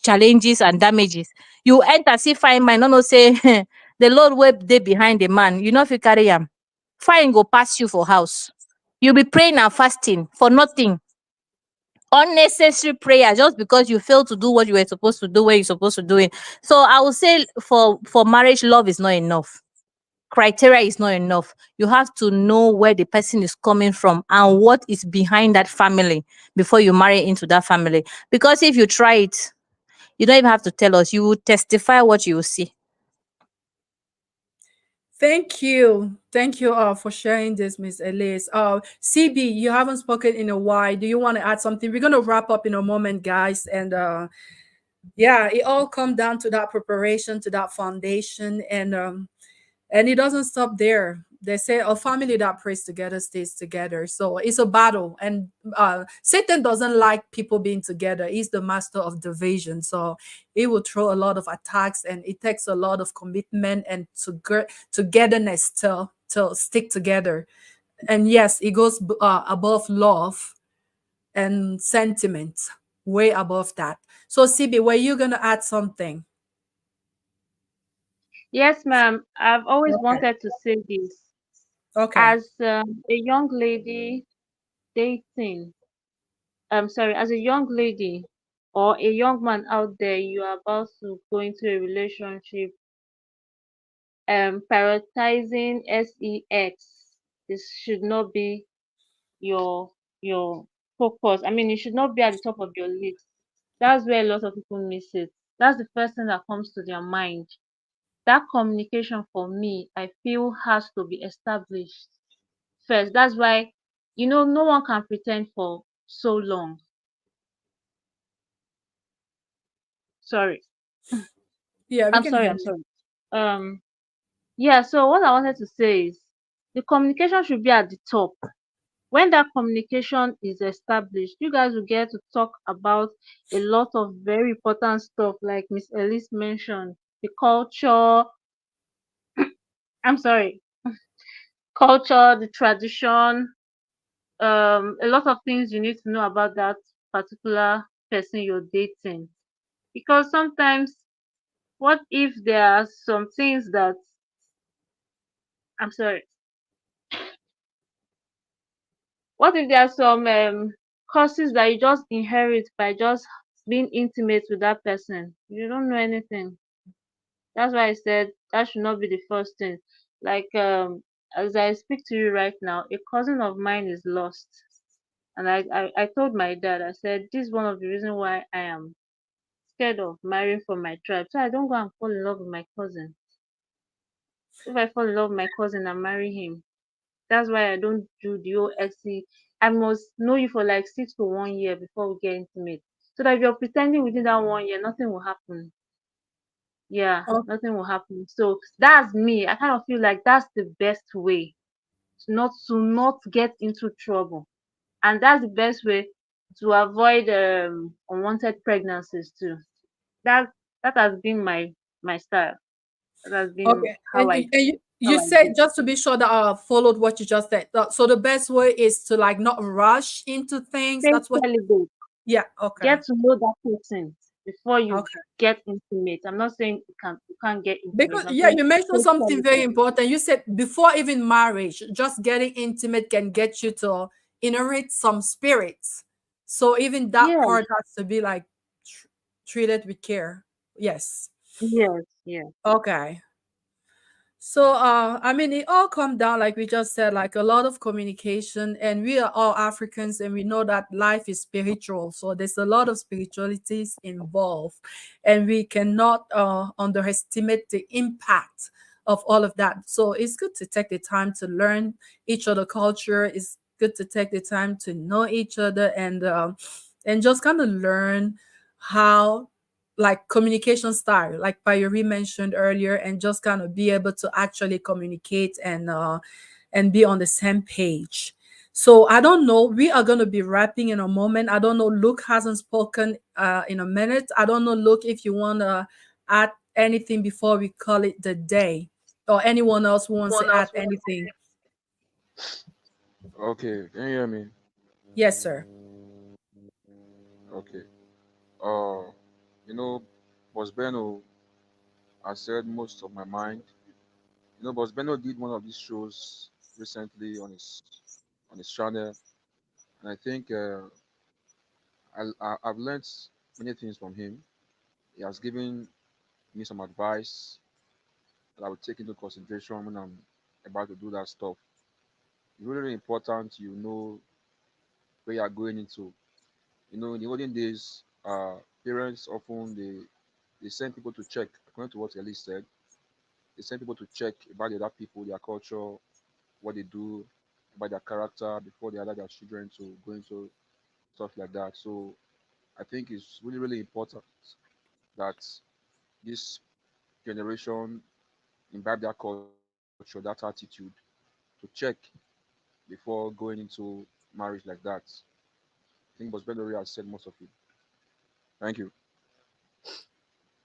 Speaker 4: challenges and damages. You enter, see fine man, no say the Lord will dey behind the man. You know if you carry him, fine go pass you for house. You'll be praying and fasting for nothing, unnecessary prayer just because you failed to do what you were supposed to do when you're supposed to do it. So I would say for marriage, love is not enough. Criteria is not enough. You have to know where the person is coming from and what is behind that family before you marry into that family. Because if you try it, you don't even have to tell us. You will testify what you will see.
Speaker 1: Thank you. Thank you for sharing this, Miss Elise. CB, you haven't spoken in a while. Do you want to add something? We're going to wrap up in a moment, guys. And yeah, it all comes down to that preparation, to that foundation. And it doesn't stop there. They say a family that prays together stays together. So it's a battle. And Satan doesn't like people being together. He's the master of division. So he will throw a lot of attacks, and it takes a lot of commitment and togetherness to stick together. And yes, it goes above love and sentiment, way above that. So CB, were you going to add something?
Speaker 3: Yes, ma'am. I've always
Speaker 1: Okay.
Speaker 3: wanted to say this.
Speaker 1: Okay.
Speaker 3: As a young lady dating, I'm sorry, as a young lady or a young man out there, you are about to go into a relationship, prioritizing sex. This should not be your your focus. I mean, it should not be at the top of your list. That's where a lot of people miss it. That's the first thing that comes to their mind. That communication for me, I feel has to be established first. That's why, no one can pretend for so long. Sorry.
Speaker 1: Yeah, we
Speaker 3: I'm
Speaker 1: can
Speaker 3: sorry,
Speaker 1: hear
Speaker 3: I'm
Speaker 1: you.
Speaker 3: sorry. Um, yeah, so what I wanted to say is the communication should be at the top. When that communication is established, you guys will get to talk about a lot of very important stuff, like Miss Elise mentioned, the culture, I'm sorry, culture, the tradition, a lot of things you need to know about that particular person you're dating. Because sometimes, what if there are some things that, I'm sorry, what if there are some courses that you just inherit by just being intimate with that person? You don't know anything. That's why I said that should not be the first thing. Like, as I speak to you right now, a cousin of mine is lost. And I told my dad, I said, this is one of the reasons why I am scared of marrying from my tribe. So I don't go and fall in love with my cousin. If I fall in love with my cousin and marry him, that's why I don't do the whole SC. I must know you for like 6 to 1 year before we get intimate. So that if you're pretending within that 1 year, nothing will happen. Yeah,
Speaker 1: Oh,
Speaker 3: nothing will happen. So that's me. I kind of feel like that's the best way to not get into trouble. And that's the best way to avoid unwanted pregnancies too. That that has been my style. That has been
Speaker 1: okay.
Speaker 3: how
Speaker 1: And you
Speaker 3: I
Speaker 1: said, just to be sure that I followed what you just said. So the best way is to like not rush into things.
Speaker 3: take
Speaker 1: That's what.
Speaker 3: celibacy.
Speaker 1: Yeah. Okay.
Speaker 3: Get to know that person before you
Speaker 1: Okay.
Speaker 3: get intimate. I'm not saying you can't get intimate.
Speaker 1: Because
Speaker 3: I'm
Speaker 1: yeah,
Speaker 3: saying
Speaker 1: you mentioned
Speaker 3: take
Speaker 1: something very
Speaker 3: celibacy.
Speaker 1: important. You said before even marriage, just getting intimate can get you to inherit some spirits. So even that
Speaker 3: Yeah,
Speaker 1: part has to be like treated with care. Yes.
Speaker 3: Yes, yes.
Speaker 1: Okay. So, I mean, it all come down, like we just said, like a lot of communication, and we are all Africans, and we know that life is spiritual. So there's a lot of spiritualities involved, and we cannot underestimate the impact of all of that. So it's good to take the time to learn each other culture. It's good to take the time to know each other, and just kind of learn how, like, communication style, like Payuri mentioned earlier, and just kind of be able to actually communicate and be on the same page. So I don't know. We are going to be wrapping in a moment. I don't know. Luke hasn't spoken in a minute. I don't know, Luke, if you want to add anything before we call it the day, or anyone else who wants to add anything.
Speaker 8: Okay, can you hear me?
Speaker 1: Yes, sir.
Speaker 8: Okay. Uh, you know, Boss Beno has said most of my mind. Boss Beno did one of these shows recently on his channel, and I think I've learned many things from him. He has given me some advice that I will take into consideration when I'm about to do that stuff. It's really, really important you know where you are going into. In the olden days, parents often they send people to check, according to what Elise said, they send people to check about the other people, their culture, what they do, about their character before they allow their children to go into stuff like that. So I think it's really, really important that this generation imbibe that culture, that attitude to check before going into marriage like that. I think Boss Bendori has said most of it. Thank you.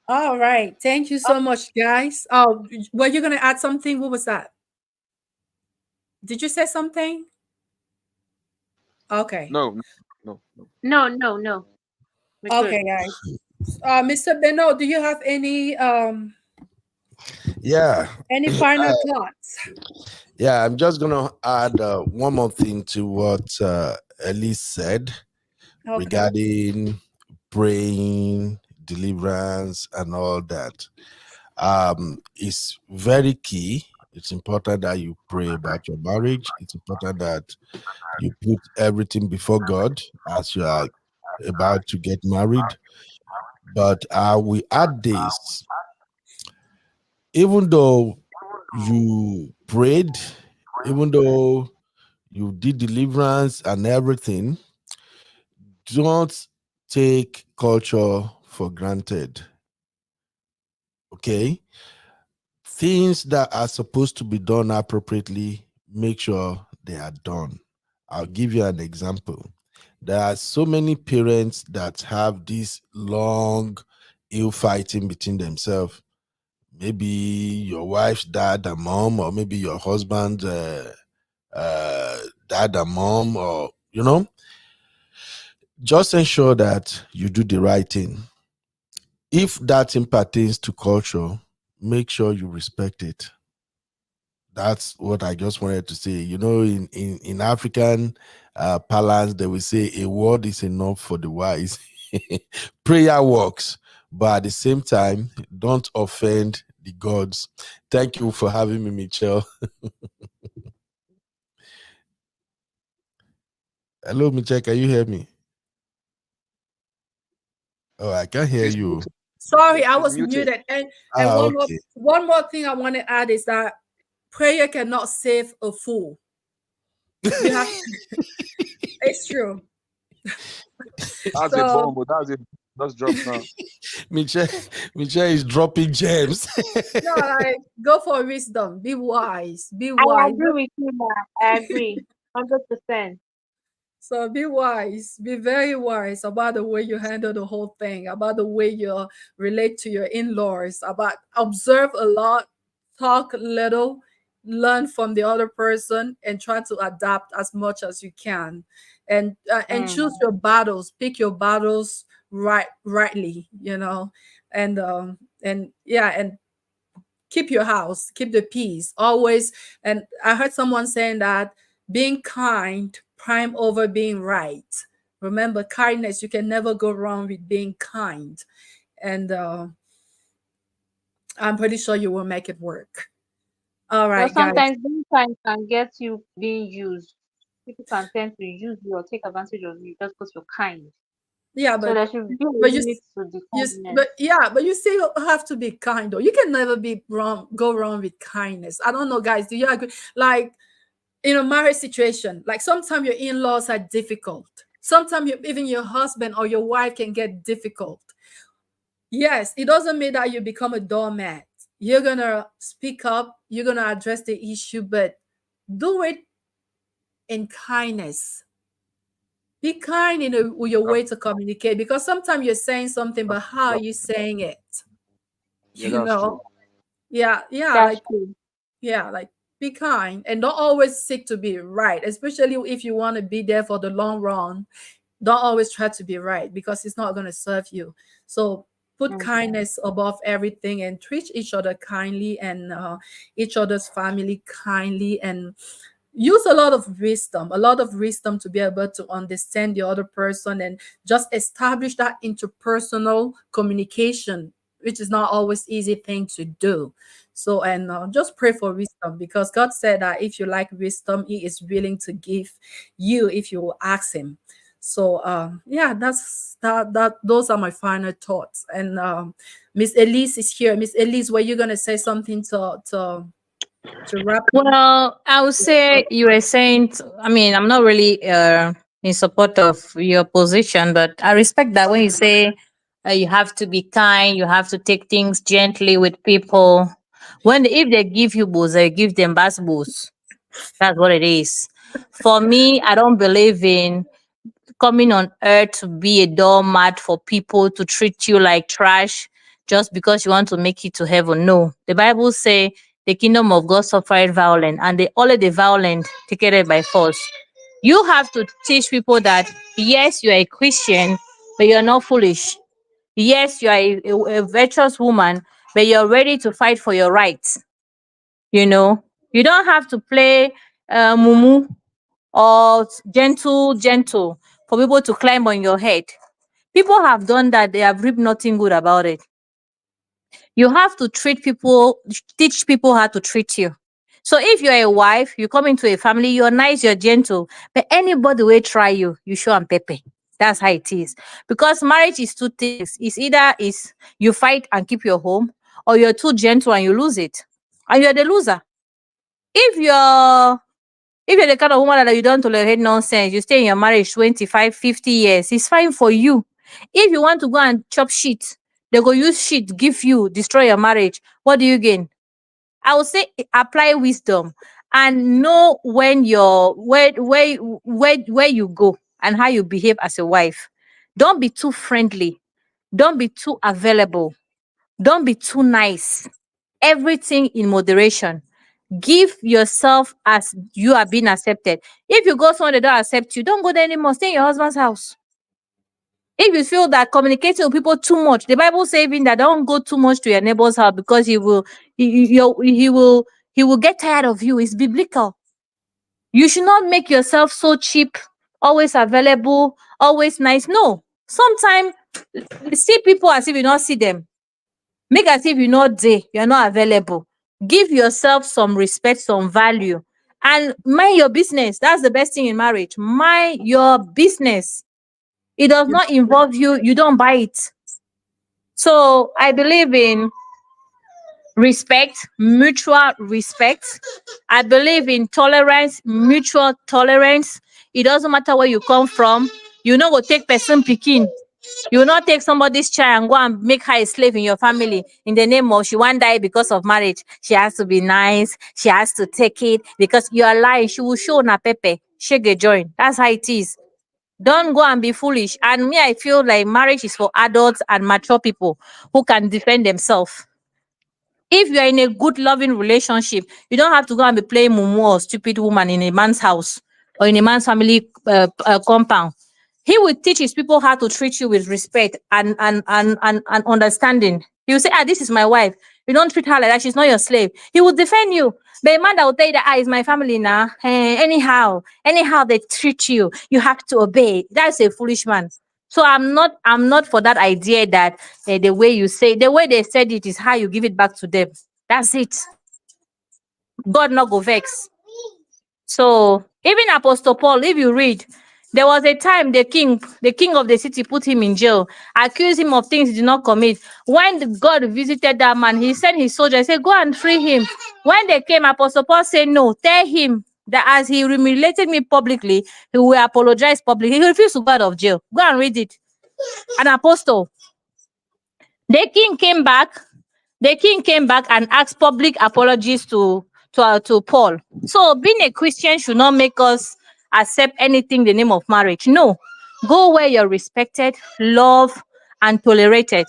Speaker 1: All right. Thank you so much, guys. Oh, were you going to add something? What was that? Did you say something? Okay.
Speaker 8: No, no, no, no.
Speaker 3: No, no, no. We're good.
Speaker 1: Okay, guys. Mr. Beno, do you have
Speaker 7: Yeah,
Speaker 1: any final thoughts?
Speaker 7: yeah. I'm just gonna add one more thing to what Elise said
Speaker 1: Okay.
Speaker 7: regarding praying, deliverance, and all that. It's very key. It's important that you pray about your marriage. It's important that you put everything before God as you are about to get married. But we add this, even though you prayed, even though you did deliverance and everything, don't take culture for granted. Okay? Things that are supposed to be done appropriately, make sure they are done. I'll give you an example. There are so many parents that have this long ill fighting between themselves. Maybe your wife's dad and mom, or maybe your husband's dad and mom, or just ensure that you do the right thing. If that thing pertains to culture, make sure you respect it. That's what I just wanted to say. In African parlance, they will say a word is enough for the wise. Prayer works, but at the same time, don't offend the gods. Thank you for having me, Michelle. Hello, Michelle. Can you hear me? Oh, I can't hear
Speaker 8: She's
Speaker 7: you.
Speaker 8: muted.
Speaker 1: Sorry, I
Speaker 8: She's
Speaker 1: was
Speaker 8: muted.
Speaker 1: muted. And
Speaker 7: Ah,
Speaker 1: one more
Speaker 7: okay.
Speaker 1: one more thing I want to add is that prayer cannot save a fool. You have it's true.
Speaker 8: That's a
Speaker 1: So
Speaker 8: bomb, but that's it. Just dropped now.
Speaker 7: Michelle, Michelle is dropping gems.
Speaker 1: no, like, go for wisdom. Be wise. Be
Speaker 3: I
Speaker 1: wise.
Speaker 3: agree with you, ma. I agree. 100%.
Speaker 1: So be wise, be very wise about the way you handle the whole thing, about the way you relate to your in-laws, about observe a lot, talk little, learn from the other person, and try to adapt as much as you can, and choose
Speaker 3: Mm.
Speaker 1: your battles, pick your battles rightly, and yeah, and keep your house, keep the peace always. And I heard someone saying that being kind prime over being right. Remember, kindness, you can never go wrong with being kind. And I'm pretty sure you will make it work. All
Speaker 3: But
Speaker 1: right, guys.
Speaker 3: sometimes being kind can get you being used. People can tend to use you or take advantage of you just because you're kind.
Speaker 1: Yeah,
Speaker 3: So there should be a
Speaker 1: but
Speaker 3: limit to the kindness.
Speaker 1: but yeah, but you still have to be kind though. You can never be wrong, go wrong with kindness. I don't know, guys. Do you agree? Like in a marriage situation, like sometimes your in-laws are difficult. Sometimes even your husband or your wife can get difficult. Yes, it doesn't mean that you become a doormat. You're gonna speak up, you're gonna address the issue, but do it in kindness. Be kind in your
Speaker 8: That,
Speaker 1: way to communicate, because sometimes you're saying something, but how are
Speaker 8: that,
Speaker 1: you saying it?
Speaker 8: yeah,
Speaker 1: You
Speaker 8: that's true.
Speaker 1: know? Yeah, yeah,
Speaker 3: That's
Speaker 1: like
Speaker 3: true.
Speaker 1: yeah, like be kind and don't always seek to be right, especially if you want to be there for the long run. Don't always try to be right because it's not going to serve you. So put
Speaker 3: Mm.
Speaker 1: kindness above everything and treat each other kindly, and each other's family kindly, and use a lot of wisdom to be able to understand the other person and just establish that interpersonal communication, which is not always easy thing to do. So, and just pray for wisdom, because God said that if you like wisdom, He is willing to give you if you will ask Him. So, yeah, that. Those are my final thoughts. And Miss Elise is here. Miss Elise, were you gonna say something to wrap
Speaker 4: Well, I would say you were saying, I mean, I'm not really in support of your position, but I respect that when you say you have to be kind, you have to take things gently with people. When if they give you booze, they give them bass booze. That's what it is. For me, I don't believe in coming on earth to be a doormat for people to treat you like trash just because you want to make it to heaven. No. The Bible say the kingdom of God suffered violence, and the only the violent take it by force. You have to teach people that yes, you are a Christian, but you're not foolish. Yes, you are a virtuous woman, but you're ready to fight for your rights. You know, you don't have to play mumu or gentle for people to climb on your head. People have done that, they have reaped nothing good about it. You have to teach people how to treat you. So if you're a wife, you come into a family, you're nice, you're gentle, but anybody will try you, you show and pepe. That's how it is. Because marriage is two things. It's either is you fight and keep your home, or you're too gentle and you lose it. And you're the loser. If you're if you're the kind of woman that you don't tolerate nonsense, you stay in your marriage 25, 50 years, it's fine for you. If you want to go and chop shit, they go use shit, give you, destroy your marriage. What do you gain? I would say apply wisdom and know when you're where you go and how you behave as a wife. Don't be too friendly. Don't be too available. Don't be too nice. Everything in moderation. Give yourself as you are being accepted. If you go somewhere they don't accept you, don't go there anymore. Stay in your husband's house. If you feel that communicating with people too much, the Bible says even that don't go too much to your neighbor's house because he will get tired of you. It's biblical. You should not make yourself so cheap, always available, always nice. No. Sometimes see people as if you don't see them. Make as if you're not there, you're not available. Give yourself some respect, some value, and mind your business. That's the best thing in marriage. Mind your business. It does
Speaker 1: you?
Speaker 4: not involve you, you don't buy it. So I believe in respect, mutual respect. I believe in tolerance, mutual tolerance. It doesn't matter where you come from. You know, go take person picking. You will not take somebody's child and go and make her a slave in your family in the name of she won't die because of marriage. She has to be nice. She has to take it because you are lying. She will show na pepe. Shake a joint. That's how it is. Don't go and be foolish. And me, I feel like marriage is for adults and mature people who can defend themselves. If you are in a good, loving relationship, you don't have to go and be playing mumu or stupid woman in a man's house or in a man's family compound. He will teach his people how to treat you with respect and understanding. He will say, this is my wife. You don't treat her like that. She's not your slave. He will defend you. But a man that will tell you that, it's my family now. Anyhow they treat you, you have to obey. That's a foolish man. So I'm not for that idea that the way you say, the way they said it is how you give it back to them. That's it. God not go vex. So even Apostle Paul, if you read, there was a time the king of the city put him in jail, accused him of things he did not commit. When God visited that man, he sent his soldiers, said, go and free him. When they came, Apostle Paul said, no, tell him that as he humiliated me publicly, he will apologize publicly. He refused to go out of jail. Go and read it. An apostle. The king came back. The king came back and asked public apologies to Paul. So being a Christian should not make us accept anything in the name of marriage. No. Go where you're respected, loved, and tolerated.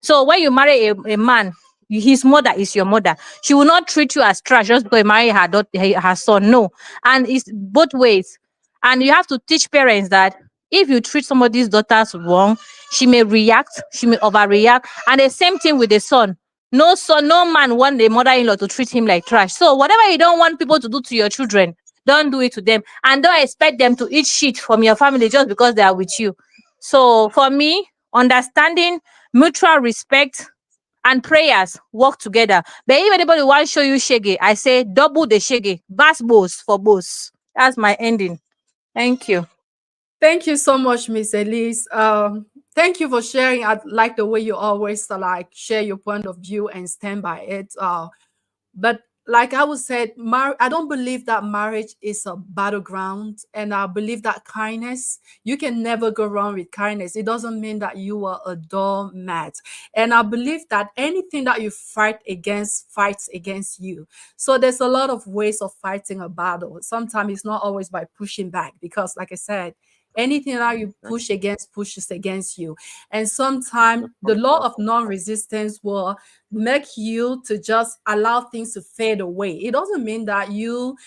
Speaker 4: So when you marry a man, his mother is your mother. She will not treat you as trash just because you marry her daughter, her son. No. And it's both ways. And you have to teach parents that if you treat somebody's daughters wrong, she may react, she may overreact. And the same thing with the son. No son, no man want the mother-in-law to treat him like trash. So whatever you don't want people to do to your children, don't do it to them. And don't expect them to eat shit from your family just because they are with you. So for me, understanding, mutual respect, and prayers work together. But if anybody wants to show you shege, I say double the shege. Bass boss for boss. That's my ending. Thank you.
Speaker 1: Thank you so much, Miss Elise. Thank you for sharing. I like the way you always share your point of view and stand by it. But like I would say, I don't believe that marriage is a battleground, and I believe that kindness, you can never go wrong with kindness. It doesn't mean that you are a doormat. And I believe that anything that you fight against fights against you. So there's a lot of ways of fighting a battle. Sometimes it's not always by pushing back, because like I said, anything that you push against pushes against you. And sometimes the law of non-resistance will make you to just allow things to fade away. It doesn't mean that you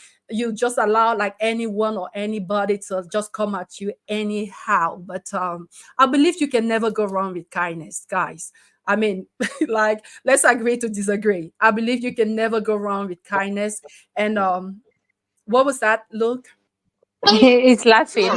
Speaker 1: just allow like anyone or anybody to just come at you anyhow. But I believe you can never go wrong with kindness, guys. I mean, like, let's agree to disagree. I believe you can never go wrong with kindness. And what was that, Luke?
Speaker 4: It's laughing.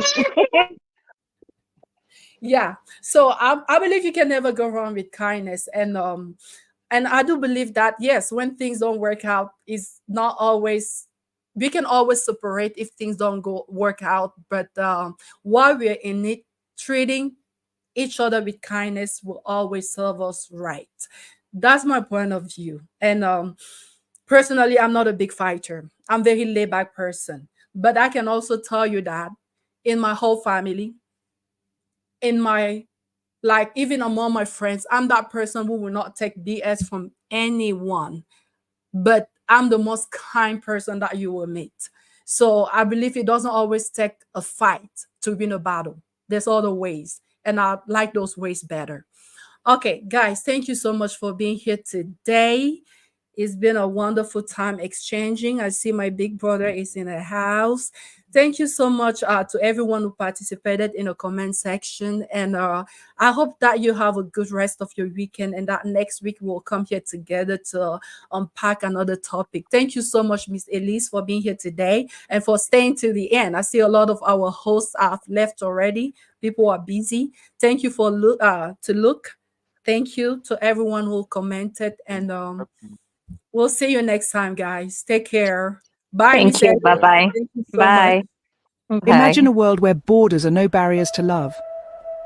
Speaker 1: Yeah. So I believe you can never go wrong with kindness. And I do believe that, yes, when things don't work out, is not always, we can always separate if things don't work out. But while we're in it, treating each other with kindness will always serve us right. That's my point of view. And personally, I'm not a big fighter. I'm a very laid back person. But I can also tell you that in my whole family, in my, like, even among my friends, I'm that person who will not take BS from anyone. But I'm the most kind person that you will meet. So I believe it doesn't always take a fight to win a battle. There's other ways, and I like those ways better. Okay, guys, thank you so much for being here today. It's been a wonderful time exchanging. I see my big brother is in the house. Thank you so much to everyone who participated in the comment section. And I hope that you have a good rest of your weekend, and that next week we'll come here together to unpack another topic. Thank you so much, Miss Elise, for being here today and for staying to the end. I see a lot of our hosts have left already. People are busy. Thank you for Luke. Thank you to everyone who commented, and we'll see you next time, guys. Take care. Bye,
Speaker 4: Thank
Speaker 1: Miss
Speaker 4: you.
Speaker 1: Elise.
Speaker 4: Bye-bye.
Speaker 1: Thank you so much.
Speaker 4: Bye. Bye.
Speaker 9: Imagine a world where borders are no barriers to love.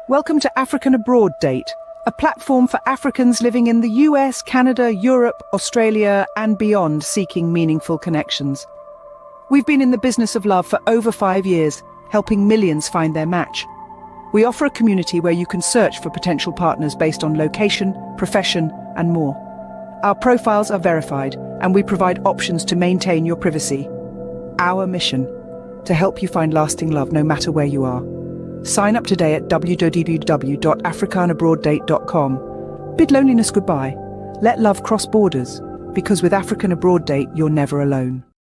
Speaker 9: Welcome to African Abroad Date, a platform for Africans living in the US, Canada, Europe, Australia, and beyond, seeking meaningful connections. We've been in the business of love for over 5 years, helping millions find their match. We offer a community where you can search for potential partners based on location, profession, and more. Our profiles are verified, and we provide options to maintain your privacy. Our mission: to help you find lasting love no matter where you are. Sign up today at www.africanabroaddate.com. Bid loneliness goodbye. Let love cross borders, because with African Abroad Date, you're never alone.